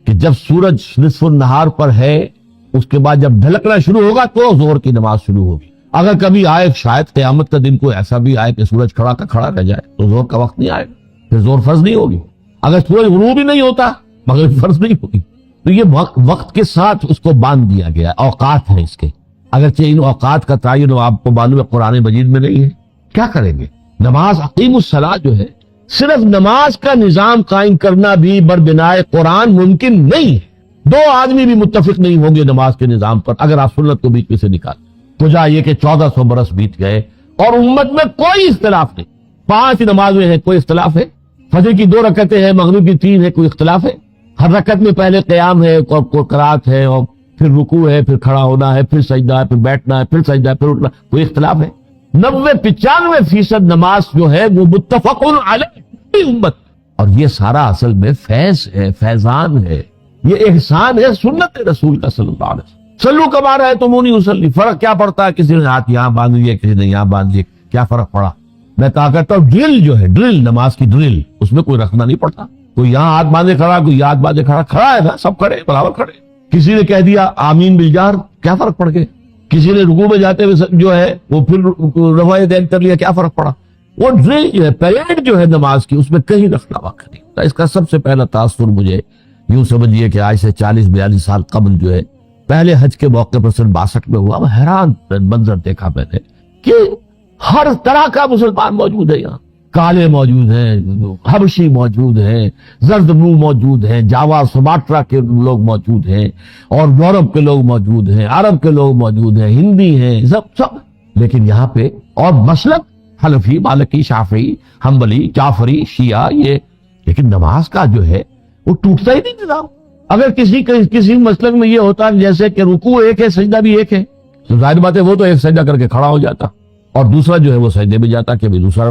کہ جب سورج نصف النہار پر ہے، اس کے بعد جب ڈھلکنا شروع ہوگا تو ظہر کی نماز شروع ہوگی۔ اگر کبھی آئے شاید قیامت کا دن کوئی ایسا بھی آئے کہ سورج کھڑا کا کھڑا رہ جائے تو ظہر کا وقت نہیں آئے گا، پھر ظہر فرض نہیں ہوگی۔ اگر سورج غروب ہی نہیں ہوتا مغرب فرض نہیں ہوگی۔ تو یہ وقت کے ساتھ اس کو باندھ دیا گیا، اوقات ہیں اس کے، اگرچہ ان اوقات کا تعین آپ کو معلوم ہے قرآن مجید میں نہیں ہے۔ کیا کریں گے؟ نماز اقیم الصلاۃ جو ہے، صرف نماز کا نظام قائم کرنا بھی بربنائے قرآن ممکن نہیں ہے۔ دو آدمی بھی متفق نہیں ہوں گے نماز کے نظام پر اگر آپ سنت کو بیچ میں سے نکال۔ وجہ یہ کہ 1400 برس بیت گئے اور امت میں کوئی اختلاف نہیں، 5 نمازیں ہیں، کوئی اختلاف ہے؟ فجر کی 2 رکعتیں ہیں، مغرب کی 3 ہے، کوئی اختلاف ہے؟ ہر رکعت میں پہلے قیام ہے اور قرات ہے اور پھر رکوع ہے، پھر کھڑا ہونا ہے، پھر سجدہ ہے، پھر بیٹھنا ہے، پھر سجدہ ہے، پھر اٹھنا، کوئی اختلاف ہے؟ 90-95% نماز جو ہے وہ متفق علیہ امت، اور یہ سارا اصل میں فیض ہے، فیضان ہے، یہ احسان ہے سنت رسول کا صلی اللہ علیہ وسلم۔ صلو کما رأیتمونی اصلی، فرق کیا پڑتا ہے کسی نے ہاتھ یہاں باندھ لیے کسی نے یہاں باندھ لیے، کیا فرق پڑا؟ میں کہا کرتا ہوں ڈرل جو ہے، ڈرل نماز کی ڈرل، اس میں کوئی رکھنا نہیں پڑتا، کوئی یہاں ہاتھ باندھے کھڑا، کوئی ہاتھ باندھے کھڑا ہے نا، سب کھڑے برابر کھڑے۔ کسی نے کہہ دیا آمین بالجار، کیا فرق پڑ گیا؟ کسی نے رکوع میں جاتے ہوئے جو ہے وہ پھر رفع دین کر لیا، کیا فرق پڑا؟ وہ ڈرل جو ہے، پیریڈ جو ہے نماز کی، اس میں کہیں رکھنا واقع نہیں ہوتا۔ اس کا سب سے پہلا تاثر مجھے یوں سمجھیے کہ آج سے 40-42 سال قبل جو ہے پہلے حج کے موقع پر سن 62 میں ہوا، حیران منظر دیکھا میں نے کہ ہر طرح کا مسلمان موجود ہے یہاں، کالے موجود ہیں، حبشی موجود ہیں، زرد منہ موجود ہیں، جاوا سماٹرا کے لوگ موجود ہیں، اور یورپ کے لوگ موجود ہیں، عرب کے لوگ موجود ہیں، ہندی ہیں، سب لیکن یہاں پہ اور مسلک حنفی، مالکی، شافعی، حنبلی، جعفری، شیعہ، یہ لیکن نماز کا جو ہے وہ ٹوٹتا ہی نہیں نظام۔ اگر کسی مسلک میں یہ ہوتا جیسے کہ رکوع ایک ہے، سجدہ بھی ایک ہے، تو ظاہر بات ہے وہ تو ایک سجدہ کر کے کھڑا ہو جاتا اور دوسرا جو ہے وہ سجدے میں جاتا کہ دوسرا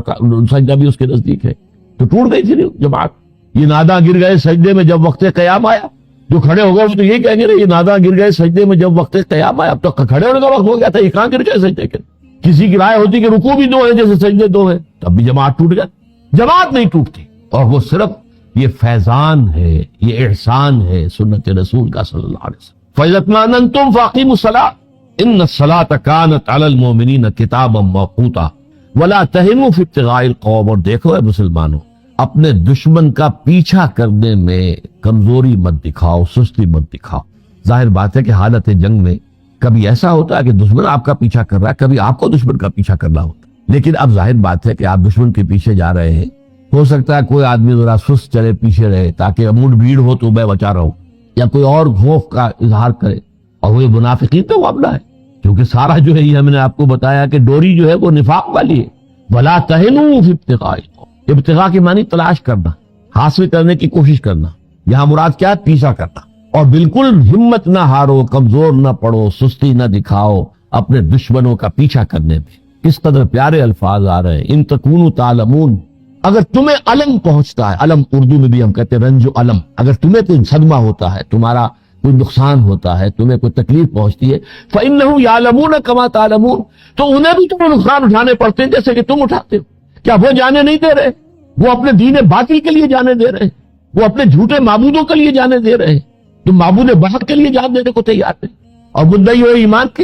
سجدہ بھی اس کے نزدیک ہے، تو ٹوٹ گئی تھی جماعت۔ یہ ناداں گر گئے سجدے میں جب وقت قیام آیا، جو کھڑے ہو گئے وہ تو یہ کہیں گے یہ ناداں گر گئے سجدے میں جب وقت قیام آیا، اب تو کھڑے ہونے کا وقت ہو گیا تھا، یہ کہاں گر گئے سجدے کے؟ کسی کی رائے ہوتی کہ رکوع بھی 2 ہے جیسے سجدے 2 ہیں، تب بھی جماعت ٹوٹ جاتی۔ جماعت نہیں ٹوٹتی، اور وہ صرف یہ فیضان ہے، یہ احسان ہے سنت رسول کا صلی اللہ علیہ وسلم۔ فَإِذَا اطْمَأْنَنْتُمْ فَأَقِيمُوا الصَّلَاةَ إِنَّ الصَّلَاةَ كَانَتْ عَلَى الْمُؤْمِنِينَ كِتَابًا مَّوْقُوتًا وَلَا تَهِنُوا فِي ابْتِغَاءِ الْقَوْمِ۔ اور دیکھو اے مسلمانوں، اپنے دشمن کا پیچھا کرنے میں کمزوری مت دکھاؤ، سستی مت دکھاؤ۔ ظاہر بات ہے کہ حالت جنگ میں کبھی ایسا ہوتا ہے کہ دشمن آپ کا پیچھا کر رہا ہے، کبھی آپ کو دشمن کا پیچھا کرنا ہوتا ہے، لیکن اب ظاہر بات ہے کہ آپ دشمن کے پیچھے جا رہے ہیں، ہو سکتا ہے کوئی آدمی ذرا سست چلے پیچھے رہے تاکہ اموڈ بھیڑ ہو تو میں بچا رہا ہوں، یا کوئی اور خوف کا اظہار کرے، اور وہ منافقین کا معاملہ ہے، کیونکہ سارا جو ہے یہ ہم نے آپ کو بتایا کہ ڈوری جو ہے وہ نفاق والی ہے۔ وَلَا تَهِنُوا فِي ابْتِغَاءِ الْقَوْمِ، ابتغاء کی معنی تلاش کرنا، حاصل کرنے کی کوشش کرنا، یہاں مراد کیا ہے؟ پیچھا کرنا، اور بالکل ہمت نہ ہارو، کمزور نہ پڑو، سستی نہ دکھاؤ اپنے دشمنوں کا پیچھا کرنے میں۔ کس قدر پیارے الفاظ آ رہے ہیں، ان تکونوا تعلمون، اگر تمہیں علم پہنچتا ہے، علم اردو میں بھی ہم کہتے ہیں رنج و علم، اگر تمہیں کوئی صدمہ ہوتا ہے، تمہارا کوئی نقصان ہوتا ہے، تمہیں کوئی تکلیف پہنچتی ہے، فَإِنَّهُمْ يَعْلَمُونَ كَمَا تَعْلَمُونَ، تو انہیں بھی تمہیں نقصان اٹھانے پڑتے ہیں جیسے کہ تم اٹھاتے ہو۔ کیا وہ جانے نہیں دے رہے؟ وہ اپنے دین باطل کے لیے جانے دے رہے ہیں، وہ اپنے جھوٹے معبودوں کے لیے جانے دے رہے ہیں، تم معبود بحق کے لیے جان دینے کو تیار ہے، اور مدعی ہو ایمان کے۔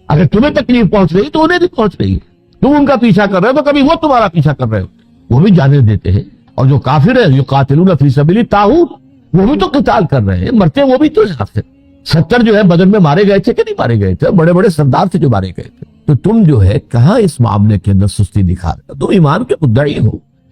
اگر تمہیں تکلیف پہنچ رہی تو انہیں بھی پہنچ رہی ہے، تم ان کا پیچھا کر رہے ہو تو کبھی وہ تمہارا پیچھا کر رہے ہو، وہ بھی جانے دیتے ہیں۔ اور جو کافر ہے یقاتلون فی سبیل الطاغوت، وہ بھی تو قتال کر رہے ہیں، مرتے وہ بھی تو ہیں۔ 70 جو ہے بدر میں مارے گئے تھے کہ نہیں مارے گئے تھے؟ بڑے بڑے سردار تھے جو مارے گئے تھے۔ تو تم جو ہے کہاں اس معاملے کے اندر سستی دکھا رہے ہو؟ تم ایمان کے مدعی ہو۔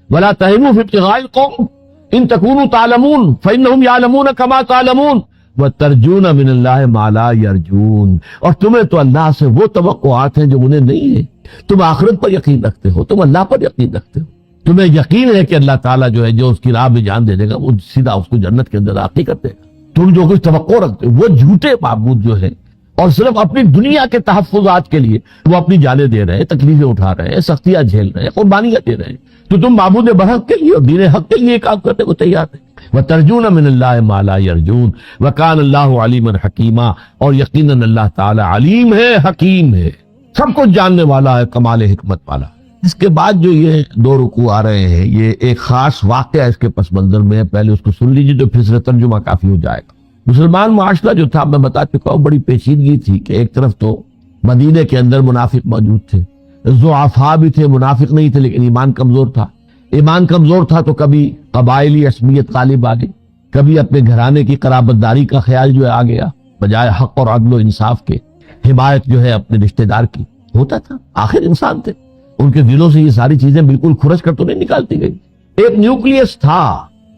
وَلَا تَهِنُوا فِي ابْتِغَاءِ الْقَوْمِ إِن تَكُونُوا تَعْلَمُونَ فَإِنَّهُمْ يَعْلَمُونَ كَمَا تَعْلَمُونَ وَتَرْجُونَ مِنَ اللَّهِ مَا لَا يَرْجُونَ، اور تمہیں تو اللہ سے وہ توقعات ہیں جو انہیں نہیں ہے۔ تم آخرت پر یقین رکھتے ہو، تم اللہ پر یقین رکھتے ہو، تمہیں یقین ہے کہ اللہ تعالیٰ جو ہے جو اس کی راہ میں جان دے دے گا وہ سیدھا اس کو جنت کے اندر داخل کر دے گا۔ تم جو کچھ توقع رکھتے ہو، وہ جھوٹے معبود جو ہے اور صرف اپنی دنیا کے تحفظات کے لیے وہ اپنی جانیں دے رہے ہیں، تکلیفیں اٹھا رہے ہیں، سختیاں جھیل رہے ہیں، قربانیاں دے رہے ہیں، تو تم معبود برحق کے لیے اور دین حق کے لیے کام کرنے کو تیار ہیں۔ وَتَرْجُونَ مِنَ اللَّهِ مَا لَا يَرْجُونَ وَكَانَ اللَّهُ عَلِيمًا حَكِيمًا، اور یقیناً اللہ تعالی علیم ہے، حکیم ہے، سب کچھ جاننے والا ہے، کمال حکمت والا۔ اس کے بعد جو یہ 2 رکوع آ رہے ہیں، یہ ایک خاص واقعہ اس کے پس منظر میں ہے، پہلے اس کو سن لیجیے تو پھر سے ترجمہ کافی ہو جائے گا۔ مسلمان معاشرہ جو تھا، میں بتا چکا ہوں، بڑی پیچیدگی تھی کہ ایک طرف تو مدینے کے اندر منافق موجود تھے، ضعفاء بھی تھے، منافق نہیں تھے لیکن ایمان کمزور تھا۔ ایمان کمزور تھا تو کبھی قبائلی عصبیت غالب آ گئی، کبھی اپنے گھرانے کی قرابت داری کا خیال جو ہے آ گیا، بجائے حق اور عدل و انصاف کے حمایت جو ہے اپنے رشتہ دار کی ہوتا تھا۔ آخر انسان تھے، ان کے دلوں سے یہ ساری چیزیں بالکل کھرچ کر تو نہیں نکالتی گئی۔ ایک نیوکلیس تھا،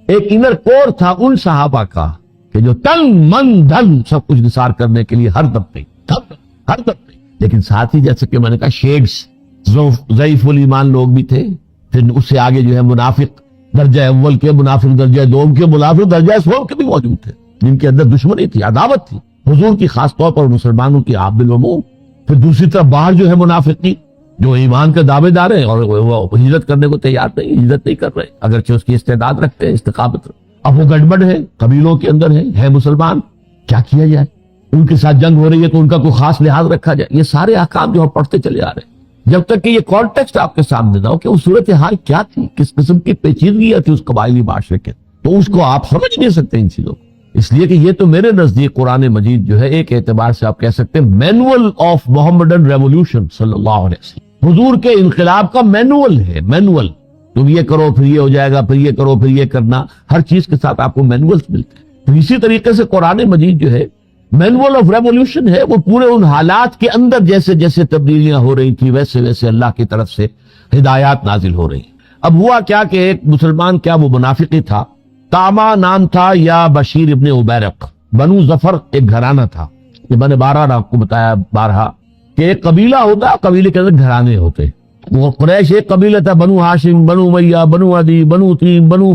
ایک انر کور تھا ان صحابہ کا کہ جو تن من دھن سب کچھ نثار کرنے کے لیے ہر دم پہ، لیکن ساتھ ہی جیسے کہ میں نے کہا شیڈز، ضعیف الایمان لوگ بھی تھے، پھر اس سے آگے جو ہے منافق درجہ اول کے، منافق درجہ دوم کے، منافق درجہ سوم کے بھی موجود تھے، جن کے اندر دشمنی تھی، عداوت تھی حضور کی، خاص طور پر مسلمانوں کی آپ بالعموم۔ پھر دوسری طرف باہر جو ہے منافقین جو ایمان کا دعوے دار ہیں اور وہ ہجرت کرنے کو تیار نہیں، ہجرت نہیں کر رہے، اگرچہ اس کی استعداد رکھتے ہیں، استقامت رکھتے۔ اب وہ گڑبڑ ہے، قبیلوں کے اندر ہے مسلمان، کیا کیا جائے؟ ان کے ساتھ جنگ ہو رہی ہے تو ان کا کوئی خاص لحاظ رکھا جائے؟ یہ سارے احکام جو ہم پڑھتے چلے آ رہے ہیں، جب تک کہ یہ کانٹیکسٹ آپ کے سامنے نہ ہو کہ اس صورتحال کیا تھی، کس قسم کی پیچیدگیاں تھی اس قبائلی معاشرے کے، تو اس کو آپ سمجھ نہیں سکتے ان چیزوں کو۔ اس لیے کہ یہ تو میرے نزدیک قرآن مجید جو ہے ایک اعتبار سے آپ کہہ سکتے ہیں مینول آف محمدن ریولوشن صلی اللہ علیہ وسلم، حضور کے انقلاب کا مینول ہے، مینول۔ تم یہ کرو پھر یہ ہو جائے گا، پھر یہ کرو پھر یہ کرنا، ہر چیز کے ساتھ آپ کو مینولز ملتے ہیں۔ تو اسی طریقے سے قرآن مجید جو ہے مینول آف ریولوشن ہے، وہ پورے ان حالات کے اندر جیسے جیسے تبدیلیاں ہو رہی تھی ویسے ویسے اللہ کی طرف سے ہدایات نازل ہو رہی۔ اب ہوا کیا کہ ایک مسلمان، کیا وہ منافقی تھا، تاما نام تھا یا بشیر ابن عبیرق، بنو ظفر ایک گھرانہ تھا۔ یہ میں نے بارہ آپ کو بتایا بارہا کہ ایک قبیلہ ہوتا، قبیلے کے اندر گھرانے ہوتے۔ وہ قریش ایک قبیلہ تھا، بنو ہاشم، بنو امیہ، بنو عدی، بنو تیم، بنو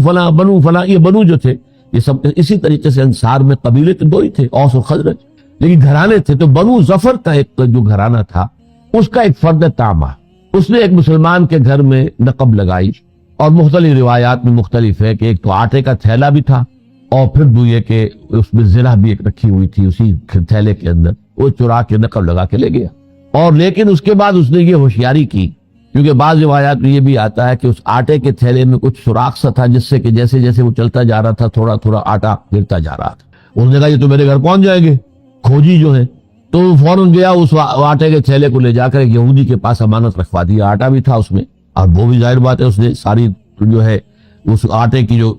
فلاں، یہ بنو جو تھے یہ سب اسی طریقے سے انصار میں قبیلے تو 2 ہی تھے، اوس اور خزرج، لیکن گھرانے تھے۔ تو بنو ظفر کا ایک جو گھرانہ تھا اس کا ایک فرد تاما، اس نے ایک مسلمان کے گھر میں نقب لگائی، اور مختلف روایات میں مختلف ہے کہ ایک تو آٹے کا تھیلا بھی تھا اور پھر دو یہ کہ اس میں زرہ بھی ایک رکھی ہوئی تھی اسی تھیلے کے اندر، وہ چرا کے نقب لگا کے لے گیا۔ اور لیکن اس کے بعد اس نے یہ ہوشیاری کی کیونکہ بعض روایات میں یہ بھی آتا ہے کہ اس آٹے کے تھیلے میں کچھ سوراخ سا تھا، جس سے کہ جیسے جیسے وہ چلتا جا رہا تھا تھوڑا تھوڑا آٹا گرتا جا رہا تھا۔ اس نے کہا یہ تو میرے گھر پہنچ جائیں گے کھوجی جو ہے، تو وہ فوراً گیا اس آٹے کے تھیلے کو لے جا کر ایک یہودی کے پاس امانت رکھوا دیا۔ آٹا بھی تھا اس میں، اور وہ بھی ظاہر بات ہے اس نے ساری جو ہے اس آٹے کی جو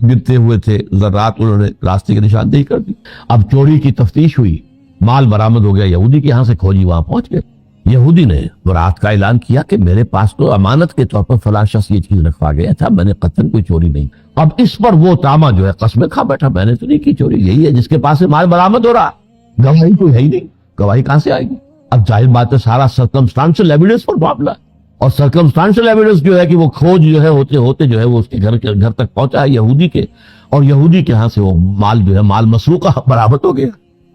گرتے ہوئے تھے ذرات انہوں نے راستے کی نشاندہی کر دی۔ اب چوری کی تفتیش ہوئی، مال برآمد ہو گیا یہودی کے یہاں سے، کھوجی وہاں پہنچ گئے۔ یہودی نے برات کا اعلان کیا کہ میرے پاس تو امانت کے طور پر فلاں شخص یہ چیز رکھوا گیا تھا، میں نے قطعاً کوئی چوری نہیں۔ اب اس پر وہ تاما جو ہے قسمیں کھا بیٹھا، میں نے تو نہیں کی چوری، یہی ہے جس کے پاس سے مال برآمد ہو رہا، گواہی کوئی ہے ہی نہیں، گواہی کہاں سے آئے گی؟ اب ظاہر بات ہے سارا سرکمسٹانشل ایویڈنس پر معاملہ ہے، اور سرکمسٹانشل ایویڈنس جو ہے کہ وہ کھوج جو ہے ہوتے ہوتے جو ہے وہ اس کے گھر تک پہنچا ہے یہودی کے، اور یہودی کے ہاں سے وہ مال جو ہے مال مسروقہ برآمد ہو گیا۔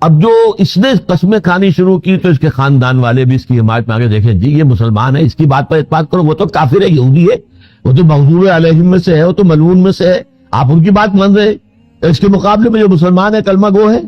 اب جو اس نے قسمیں کھانی شروع کی تو اس کے خاندان والے بھی اس کی حمایت میں آگے، دیکھیں جی یہ مسلمان ہے، اس کی بات پر اتفاق کرو، وہ تو کافر ہے، یہودی ہے، وہ تو مغضوب علیہم میں سے ہے، وہ تو ملعون میں سے ہے، آپ ان کی بات مان رہے ہیں، اس کے مقابلے میں جو مسلمان ہے کلمہ گو ہے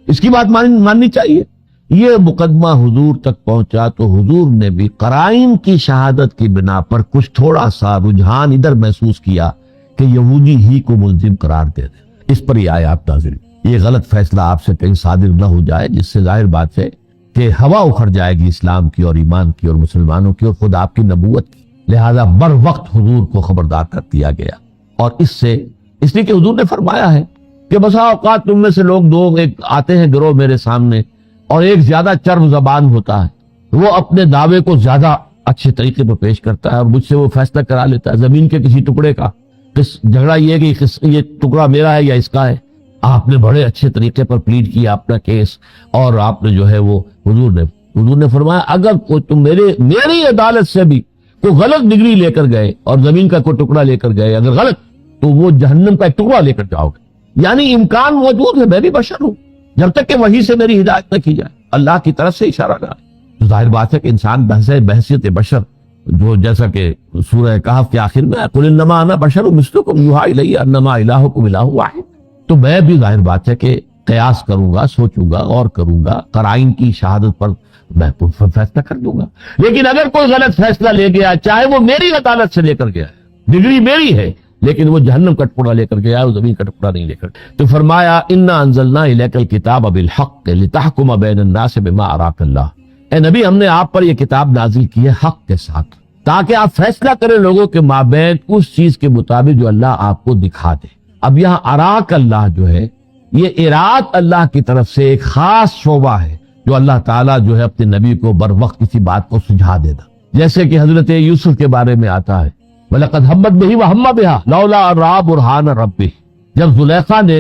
اس کی بات ماننی چاہیے۔ یہ مقدمہ حضور تک پہنچا تو حضور نے بھی قرائن کی شہادت کی بنا پر کچھ تھوڑا سا رجحان ادھر محسوس کیا کہ یہودی ہی کو ملزم قرار دے دے۔ اس پر یہ آیات نازل، یہ غلط فیصلہ آپ سے کہیں صادر نہ ہو جائے جس سے ظاہر بات ہے کہ ہوا اکھڑ جائے گی اسلام کی اور ایمان کی اور مسلمانوں کی اور خود آپ کی نبوت کی، لہذا بر وقت حضور کو خبردار کر دیا گیا۔ اور اس لیے کہ حضور نے فرمایا ہے کہ بسا اوقات تم میں سے لوگ ایک آتے ہیں گروہ میرے سامنے، اور ایک زیادہ چرب زبان ہوتا ہے، وہ اپنے دعوے کو زیادہ اچھے طریقے پر پیش کرتا ہے اور مجھ سے وہ فیصلہ کرا لیتا ہے زمین کے کسی ٹکڑے کا، جھگڑا یہ ہے کہ یہ ٹکڑا میرا ہے یا اس کا ہے۔ آپ نے بڑے اچھے طریقے پر پلیڈ کیا اپنا کیس، اور آپ نے جو ہے وہ حضور نے فرمایا اگر کوئی تم میری عدالت سے بھی کوئی غلط ڈگری لے کر گئے اور زمین کا کوئی ٹکڑا لے کر گئے اگر غلط، تو وہ جہنم کا ایک ٹکڑا لے کر جاؤ گے۔ یعنی امکان موجود ہے، میں بھی بشر ہوں، جب تک کہ وحی سے میری ہدایت نہ کی جائے، اللہ کی طرف سے اشارہ نہ آئے۔ تو ظاہر بات ہے کہ انسان بحثیت بشر، جو جیسا کہ سورہ کہف کے آخر میں قل انما انا بشر مثلکم یوحی الی انما الہکم الہ واحد، تو میں بھی ظاہر بات ہے کہ قیاس کروں گا، سوچوں گا اور کروں گا، قرائن کی شہادت پر میں فیصلہ کر دوں گا۔ لیکن اگر کوئی غلط فیصلہ لے گیا، چاہے وہ میری عدالت سے لے کر گیا ہے، ڈگری میری ہے، لیکن وہ جہنم کا ٹکڑا لے کر گیا، وہ زمین کا ٹکڑا نہیں لے کر، تو فرمایا انا انزلنا الیک الکتاب بالحق لتحکم بین الناس بما اراک اللہ، اے نبی ہم نے آپ پر یہ کتاب نازل کی ہے حق کے ساتھ، تاکہ آپ فیصلہ کریں لوگوں کے مابین اس چیز کے مطابق جو اللہ آپ کو دکھا دے۔ اب یہاں اراک اللہ جو ہے یہ اراد اللہ کی طرف سے ایک خاص شعبہ ہے جو اللہ تعالیٰ جو ہے اپنے نبی کو بر وقت کسی بات کو سجھا دینا، جیسے کہ حضرت یوسف کے بارے میں آتا ہے وَلَقَدْ هَمَّتْ بِهِ وَهَمَّ بِهَا لَوْلَا أَن رَأَىٰ بُرْهَانَ رَبِّهِ، جب زلیخا نے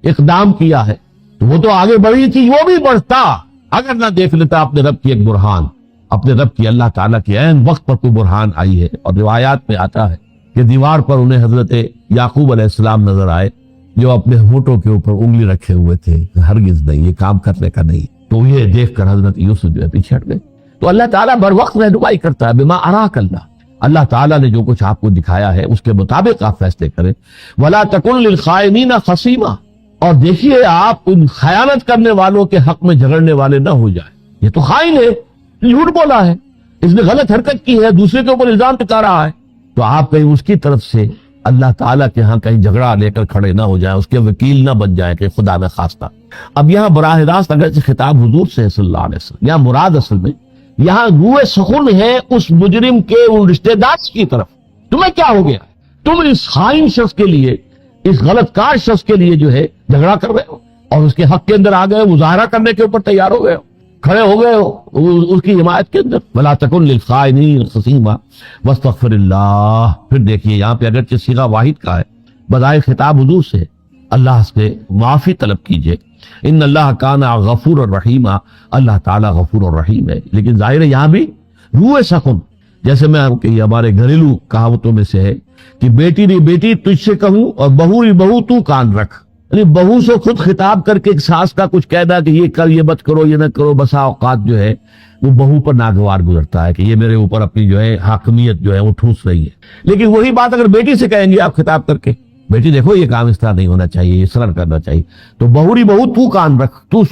اقدام کیا ہے تو وہ تو آگے بڑھی تھی، وہ بھی بڑھتا اگر نہ دیکھ لیتا اپنے رب کی ایک برہان، اپنے رب کی اللہ تعالیٰ کے عین وقت پر کوئی برہان آئی ہے۔ اور روایات میں آتا ہے کہ دیوار پر انہیں حضرت یعقوب علیہ السلام نظر آئے جو اپنے ہونٹوں کے اوپر انگلی رکھے ہوئے تھے، ہرگز نہیں، یہ کام کرنے کا نہیں، تو یہ دیکھ کر حضرت یوسف جو ہے پیچھے ہٹ گئے۔ تو اللہ تعالیٰ بر وقت رہنمائی کرتا ہے، بما اراک اللہ، اللہ تعالیٰ نے جو کچھ آپ کو دکھایا ہے اس کے مطابق آپ فیصلے کریں۔ ولا تکن للخائنین خصیما، اور دیکھیے آپ ان خیانت کرنے والوں کے حق میں جھگڑنے والے نہ ہو جائیں، یہ تو خائن ہے، جھوٹ بولا ہے، اس نے غلط حرکت کی ہے، دوسرے کے اوپر الزام ٹکا رہا ہے، تو آپ کہیں اس کی طرف سے اللہ تعالیٰ کے ہاں کہیں جھگڑا لے کر کھڑے نہ ہو جائیں، اس کے وکیل نہ بن جائیں کہ خدا نہ خواستہ۔ اب یہاں براہ راست اگرچہ خطاب حضور سے صلی اللہ علیہ وسلم، یہاں مراد اصل میں یہاں روئے سخن ہے اس مجرم کے ان رشتہ دار کی طرف، تمہیں کیا ہو گیا، تم اس خائن شخص کے لیے، اس غلط کار شخص کے لیے جو ہے جھگڑا کر رہے ہو اور اس کے حق کے اندر آ گئے، مظاہرہ کرنے کے اوپر تیار ہو گئے ہو، کھڑے ہو گئے ہو اس کی حمایت کے اندر۔ ولا تکن للخائنین خصیما واستغفر اللہ، پھر دیکھیے یہاں پہ اگرچہ صیغہ واحد کا ہے، بظاہر خطاب حضور سے، اللہ سے معافی طلب کیجئے، ان اللہ کان غفور الرحیم، اللہ تعالیٰ غفور الرحیم ہے، لیکن ظاہر ہے یہاں بھی روح سخن، جیسے میں کہ ہمارے گھریلو کہاوتوں میں سے ہے کہ بیٹی نہیں بیٹی تجھ سے کہوں اور بہو نہیں بہو تو کان رکھ، یعنی بہو سے خود خطاب کر کے ایک ساس کا کچھ کہنا کہ یہ کر، یہ مت کرو، یہ نہ کرو، بسا اوقات جو ہے وہ بہو پر ناگوار گزرتا ہے کہ یہ میرے اوپر اپنی جو ہے حاکمیت جو ہے وہ ٹھوس رہی ہے، لیکن وہی بات اگر بیٹی سے کہیں گے آپ خطاب کر کے، بیٹی دیکھو یہ کام اس طرح نہیں ہونا چاہیے، اس طرح کرنا چاہیے، تو بہوری بہو تو کان رکھ، تو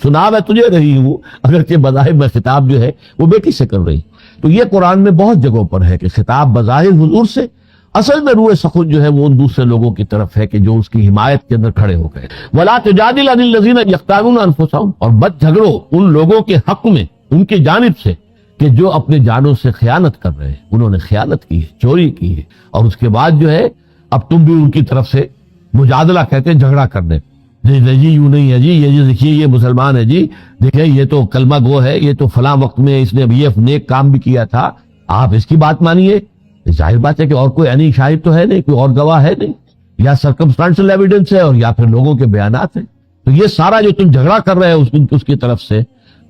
سنا میں تجھے رہی ہوں، اگرچہ بظاہر میں خطاب جو ہے وہ بیٹی سے کر رہی، تو یہ قرآن میں بہت جگہوں پر ہے کہ خطاب بظاہر حضور سے، اصل میں روح سخن جو ہے وہ ان دوسرے لوگوں کی طرف ہے کہ جو اس کی حمایت کے اندر کھڑے ہو گئے۔ وَلَا تُجَادِلْ عَنِ الَّذِينَ يَخْتَانُونَ أَنفُسَهُمْ، اور مت جھگڑو ان لوگوں کے حق میں ان کی جانب سے کہ جو اپنے جانوں سے خیانت کر رہے ہیں، انہوں نے خیانت کی ہے، چوری کی ہے، اور اس کے بعد جو ہے اب تم بھی ان کی طرف سے مجادلہ کہتے ہیں جھگڑا کرنے، جی یوں نہیں ہے جی، یہ جی دیکھیے یہ مسلمان ہے جی، دیکھیں یہ تو کلمہ گو ہے، یہ تو فلاں وقت میں اس نے یہ نیک کام بھی کیا تھا، آپ اس کی بات مانیے۔ ظاہر بات ہے کہ اور کوئی عینی شاہد تو ہے نہیں، کوئی اور گواہ ہے نہیں، یا سرکمسٹانشل ایویڈنس ہے اور یا پھر لوگوں کے بیانات ہیں۔ تو یہ سارا جو تم جھگڑا کر رہے ہو اس کی طرف سے،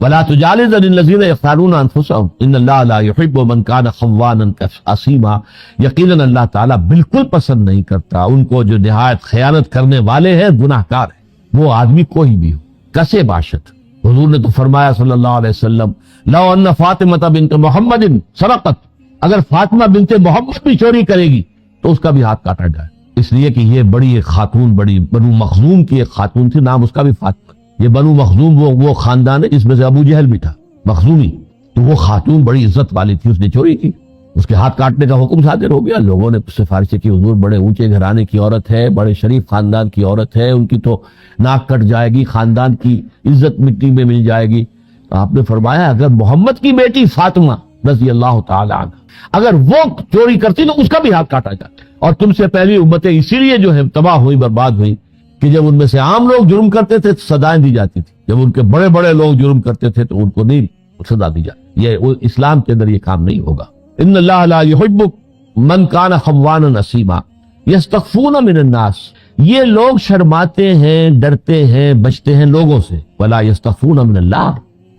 وَلَا تُجَالِزْ عَنِ الَّذِينَ يَخْتَانُونَ أَنفُسَهُمْ إِنَّ اللَّهَ لَا يُحِبُّ مَنْ كَانَ خَوَّانًا أَثِيمًا، یقیناً اللہ تعالیٰ بالکل پسند نہیں کرتا ان کو جو نہایت خیانت کرنے والے ہیں، گناہ کار ہیں، وہ آدمی کوئی بھی ہو، کسے باشد۔ حضور نے تو فرمایا صلی اللہ علیہ وسلم، لَوْ أَنَّ فَاطِمَةَ بِنْتَ مُحَمَّدٍ سَرَقَتْ، اگر فاطمہ بنت محمد بھی چوری کرے گی تو اس کا بھی ہاتھ کاٹا جائے، اس لیے کہ یہ بڑی ایک خاتون، بڑی بنو مخزوم کی ایک خاتون تھی، نام اس کا بھی فاطمہ۔ یہ بنو مخزوم وہ خاندان ہے جس میں سے ابو جہل بھی تھا، مخزومی، تو وہ خاتون بڑی عزت والی تھی، اس نے چوری کی، اس کے ہاتھ کاٹنے کا حکم صادر ہو گیا۔ لوگوں نے سفارش کی حضور بڑے اونچے گھرانے کی عورت ہے، بڑے شریف خاندان کی عورت ہے، ان کی تو ناک کٹ جائے گی، خاندان کی عزت مٹی میں مل جائے گی۔ آپ نے فرمایا اگر محمد کی بیٹی فاطمہ رضی اللہ تعالی عنہ اگر وہ چوری کرتی تو اس کا بھی ہاتھ کاٹا جاتا۔ اور تم سے پہلی امتیں اسی لیے جو ہے تباہ ہوئی، برباد ہوئی کہ جب ان میں سے عام لوگ جرم کرتے تھے تو سزائیں دی جاتی تھی، جب ان کے بڑے بڑے لوگ جرم کرتے تھے تو ان کو نہیں سزا دی جاتی۔ یہ اسلام کے اندر یہ کام نہیں ہوگا۔ ان اللہ لا يحب من كان خوانا اثیما یستخفون من الناس، یہ لوگ شرماتے ہیں، ڈرتے ہیں، بچتے ہیں لوگوں سے، ولا یستخفون من اللہ،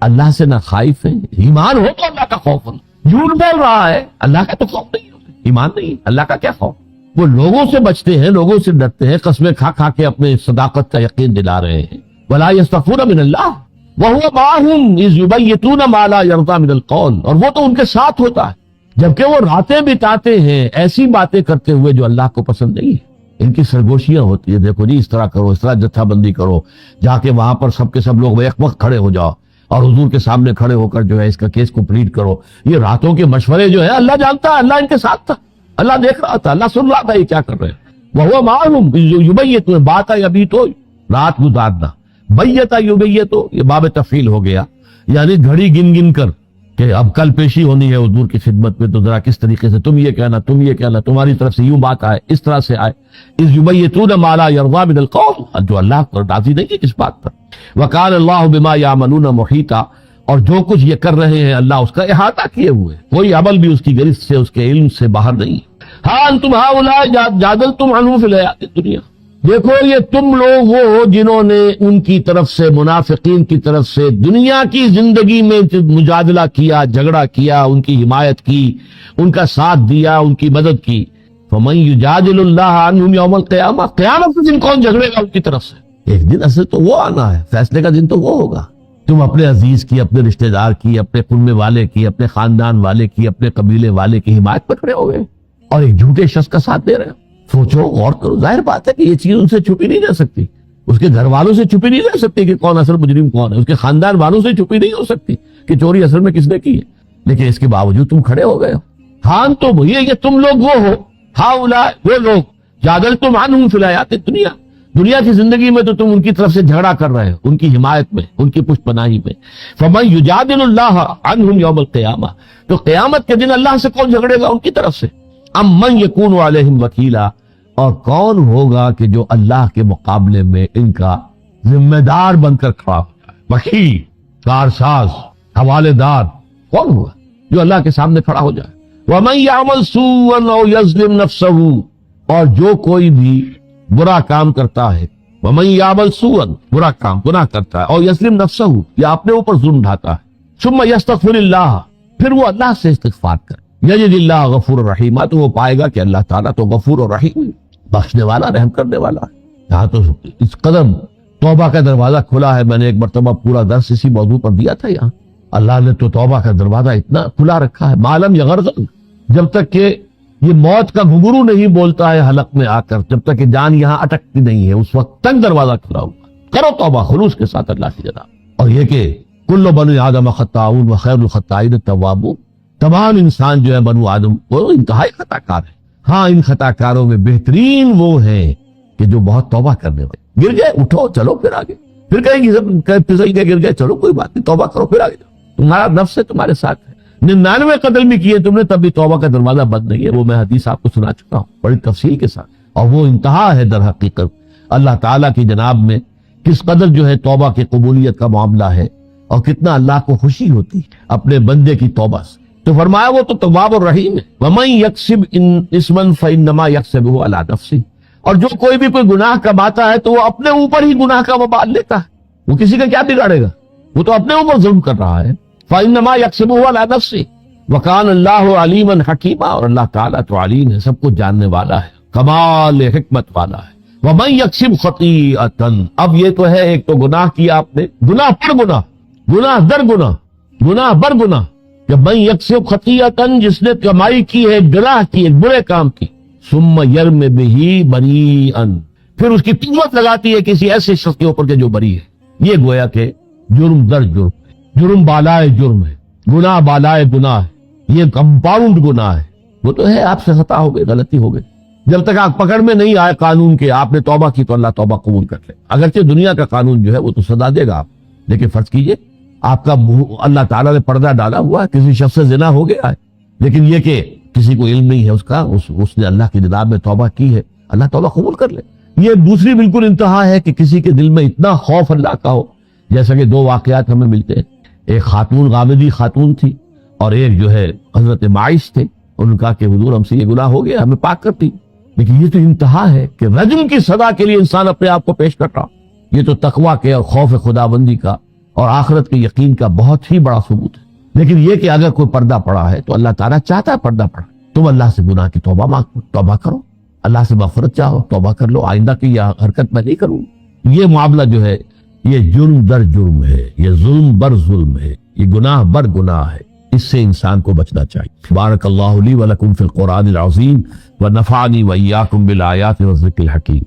اللہ سے نہ خائف ہیں۔ ایمان ہو تو اللہ کا خوف ہو، جھوٹ بول رہا ہے اللہ کا تو خوف نہیں ہوتا، ایمان نہیں، اللہ کا کیا خوف۔ وہ لوگوں سے بچتے ہیں، لوگوں سے ڈرتے ہیں، قسمیں کھا کھا کے اپنے صداقت کا یقین دلا رہے ہیں۔ ولا یستخفون من اللہ وهو معهم اذ يبيتون ما لا يرضى من القول، اور وہ تو ان کے ساتھ ہوتا ہے جبکہ وہ راتیں بتاتے ہیں ایسی باتیں کرتے ہوئے جو اللہ کو پسند نہیں ہے۔ ان کی سرگوشیاں ہوتی ہیں، دیکھو جی اس طرح کرو، اس طرح جتھا بندی کرو، جا کے وہاں پر سب کے سب لوگ ایک وقت کھڑے ہو جاؤ اور حضور کے سامنے کھڑے ہو کر جو ہے اس کا کیس کو پلیٹ کرو۔ یہ راتوں کے مشورے جو ہے اللہ جانتا ہے، اللہ ان کے ساتھ تھا، اللہ دیکھ رہا تھا، اللہ سن رہا تھا یہ کیا کر رہے ہیں۔ وہ معلوم یبیت، بات ہے ابھی تو رات گزارنا، بیتا یبیت، یہ باب تفعیل ہو گیا، یعنی گھڑی گن گن کر کہ اب کل پیشی ہونی ہے حضور کی خدمت میں، تو ذرا کس طریقے سے تم یہ کہنا، تم یہ کہنا، تمہاری طرف سے یوں بات آئے، اس طرح سے آئے۔ اذ یبیتون ما لا یرضى من القول، جو اللہ پر راضی نہیں ہے کس بات پر۔ وکان اللہ بما یعملون محیطا، اور جو کچھ یہ کر رہے ہیں اللہ اس کا احاطہ کیے ہوئے، کوئی عمل بھی اس کی گرفت سے، اس کے علم سے باہر نہیں۔ ہاں انتم ہؤلاء جادلتم عنہم فی الحیات الدنیا، دیکھو یہ تم لوگ وہ ہو جنہوں نے ان کی طرف سے، منافقین کی طرف سے دنیا کی زندگی میں مجادلہ کیا، جھگڑا کیا، ان کی حمایت کی، ان کا ساتھ دیا، ان کی مدد کی۔ فمن یجادل اللہ عنہم یوم القیامہ، قیامت کے دن کون جھگڑے گا ان کی طرف سے؟ ایک دن اصل تو وہ آنا ہے، فیصلے کا دن تو وہ ہوگا۔ تم اپنے عزیز کی، اپنے رشتہ دار کی، اپنے کنبے والے کی، اپنے خاندان والے کی، اپنے قبیلے والے کی حمایت پر کھڑے ہو گئے اور ایک جھوٹے شخص کا ساتھ دے رہے ہو۔ سوچو، غور کرو، ظاہر بات ہے کہ یہ چیز ان سے چھپی نہیں رہ سکتی، اس کے گھر والوں سے چھپی نہیں رہ سکتی کہ کون اصل مجرم کون ہے، اس کے خاندان والوں سے چھپی نہیں ہو سکتی کہ چوری اصل میں کس نے کی ہے، لیکن اس کے باوجود تم کھڑے ہو گئے ہو۔ ہاں تو یہ تم لوگ وہ ہو، ہؤلاء وہ لوگ، جادلتم عنہم فی الحیات الدنیا، دنیا کی زندگی میں تو تم ان کی طرف سے جھگڑا کر رہے ہو، ان کی حمایت میں، ان کی پشت پناہی میں۔ فمن یجادل اللہ عنہم یوم القیامہ، تو قیامت کے دن اللہ سے کون جھگڑے گا ان کی طرف سے؟ ام من یکون علیہم وکیلا، اور کون ہوگا کہ جو اللہ کے مقابلے میں ان کا ذمہ دار بن کر کھڑا ہو جائے، وکیل، کارساز، حوالے دار، کون ہوگا جو اللہ کے سامنے کھڑا ہو جائے؟ ومن یعمل سوءا او یظلم نفسہ، اور جو کوئی بھی برا کام کرتا ہے، ومن یعمل سوءا، برا کام، گناہ کرتا ہے، اور یظلم نفسہ، یا اپنے اوپر ظلم ڈھاتا ہے، ثم یستغفر اللہ، پھر وہ اللہ سے استغفار کرے، یجد اللہ غفور الرحیم، تو وہ پائے گا کہ اللہ تعالیٰ تو غفور الرحیم، بخشنے والا، رحم کرنے والا ہے۔ یہاں تو اس قدر توبہ کا دروازہ کھلا ہے، میں نے ایک مرتبہ پورا درس اسی موضوع پر دیا تھا یہاں۔ اللہ نے تو توبہ کا دروازہ اتنا کھلا رکھا ہے، معلوم یغرغر، جب تک کہ یہ موت کا گھنگرو نہیں بولتا ہے حلق میں آ کر، جب تک کہ جان یہاں اٹکتی نہیں ہے، اس وقت تک دروازہ کھلا ہوا، کرو توبہ خلوص کے ساتھ اللہ کی جناب۔ اور یہ کہ کل بنی آدم خطاؤن وخیر الخطائین التوابون، تمام انسان جو ہے بنو آدم وہ انتہائی خطا کار ہے. ہاں ان خطا کاروں میں بہترین وہ ہیں کہ جو بہت توبہ کرنے والے. گر گئے اٹھو چلو پھر آگے, پھر کہیں گے پھسل گئے گر گئے چلو کوئی بات نہیں توبہ کرو پھر آگے جاؤ. تمہارا نفس ہے تمہارے ساتھ ہے. 99 قتل بھی کیے تم نے تب بھی توبہ کا دروازہ بند نہیں ہے. وہ میں حدیث آپ کو سنا چکا ہوں بڑی تفصیل کے ساتھ, اور وہ انتہا ہے در حقیقت اللہ تعالیٰ کی جناب میں کس قدر جو ہے توبہ کی قبولیت کا معاملہ ہے اور کتنا اللہ کو خوشی ہوتی اپنے بندے کی توبہ سے. تو فرمایا وہ تو تواب الرحیم ہے. وَمَن يَكْسِبْ إِثْمًا فَإِنَّمَا يَكْسِبُهُ عَلَى نَفْسِهِ, اور جو کوئی بھی کوئی گناہ کماتا ہے تو وہ اپنے اوپر ہی گناہ کا وبال لیتا ہے. وہ کسی کا کیا بگاڑے گا, وہ تو اپنے اوپر ظلم کر رہا ہے. فَإِنَّمَا يَكْسِبُهُ عَلَى نَفْسِهِ وَكَانَ اللَّهُ عَلِيمًا حَكِيمًا, اور اللہ تعالیٰ تو علیم ہے, سب کچھ جاننے والا ہے, کمال حکمت والا ہے. وَمَن يَكْسِبْ خَطِيئَةً, اب یہ تو ہے ایک تو گناہ کیا آپ نے, گناہ پر گناہ, گناہ در گناہ, گناہ بر گناہ. کہ من یکسب خطیئۃ, جس نے کمائی کی ہے گناہ کی ایک برے کام کی, ثم یرم بہ بریئا, پھر اس کی تہمت لگاتی ہے کسی ایسے شخص کے اوپر کہ جو بری ہے. یہ گویا کہ جرم در جرم ہے, جرم بالائے جرم ہے, گناہ بالائے گناہ ہے, یہ کمپاؤنڈ گناہ ہے. وہ تو ہے آپ سے خطا ہو گئی, غلطی ہو گئی, جب تک آپ پکڑ میں نہیں آئے قانون کے آپ نے توبہ کی تو اللہ توبہ قبول کر لے. اگرچہ دنیا کا قانون جو ہے وہ تو سزا دے گا آپ, لیکن فرض کیجئے آپ کا اللہ تعالیٰ نے پردہ ڈالا ہوا ہے, کسی شخص سے زنا ہو گیا ہے, لیکن یہ کہ کسی کو علم نہیں ہے اس کا, اس نے اللہ کی جناب میں توبہ کی ہے, اللہ توبہ قبول کر لے. یہ دوسری بالکل انتہا ہے کہ کسی کے دل میں اتنا خوف اللہ کا ہو, جیسا کہ 2 واقعات ہمیں ملتے ہیں. ایک خاتون غامدی خاتون تھی اور ایک جو ہے حضرت معاذ تھے. ان کا کہ حضور ہم سے یہ گناہ ہو گیا, ہمیں پاک کرتی. لیکن یہ تو انتہا ہے کہ رجم کی سزا کے لیے انسان اپنے آپ کو پیش کر رہا. یہ تو تقویٰ کے اور خوف خداوندی کا اور آخرت کے یقین کا بہت ہی بڑا ثبوت ہے. لیکن یہ کہ اگر کوئی پردہ پڑا ہے تو اللہ تعالیٰ چاہتا ہے پردہ پڑا, تم اللہ سے گناہ کی توبہ کرو, اللہ سے مغفرت چاہو, توبہ کر لو, آئندہ کی یہ حرکت میں نہیں کروں. یہ معاملہ جو ہے یہ جرم در جرم ہے, یہ ظلم بر ظلم ہے, یہ گناہ بر گناہ ہے. اس سے انسان کو بچنا چاہیے. بارک اللہ لی ولکم فی القرآن العظیم ونفعنی وإیاکم بالآیات والذکر الحکیم.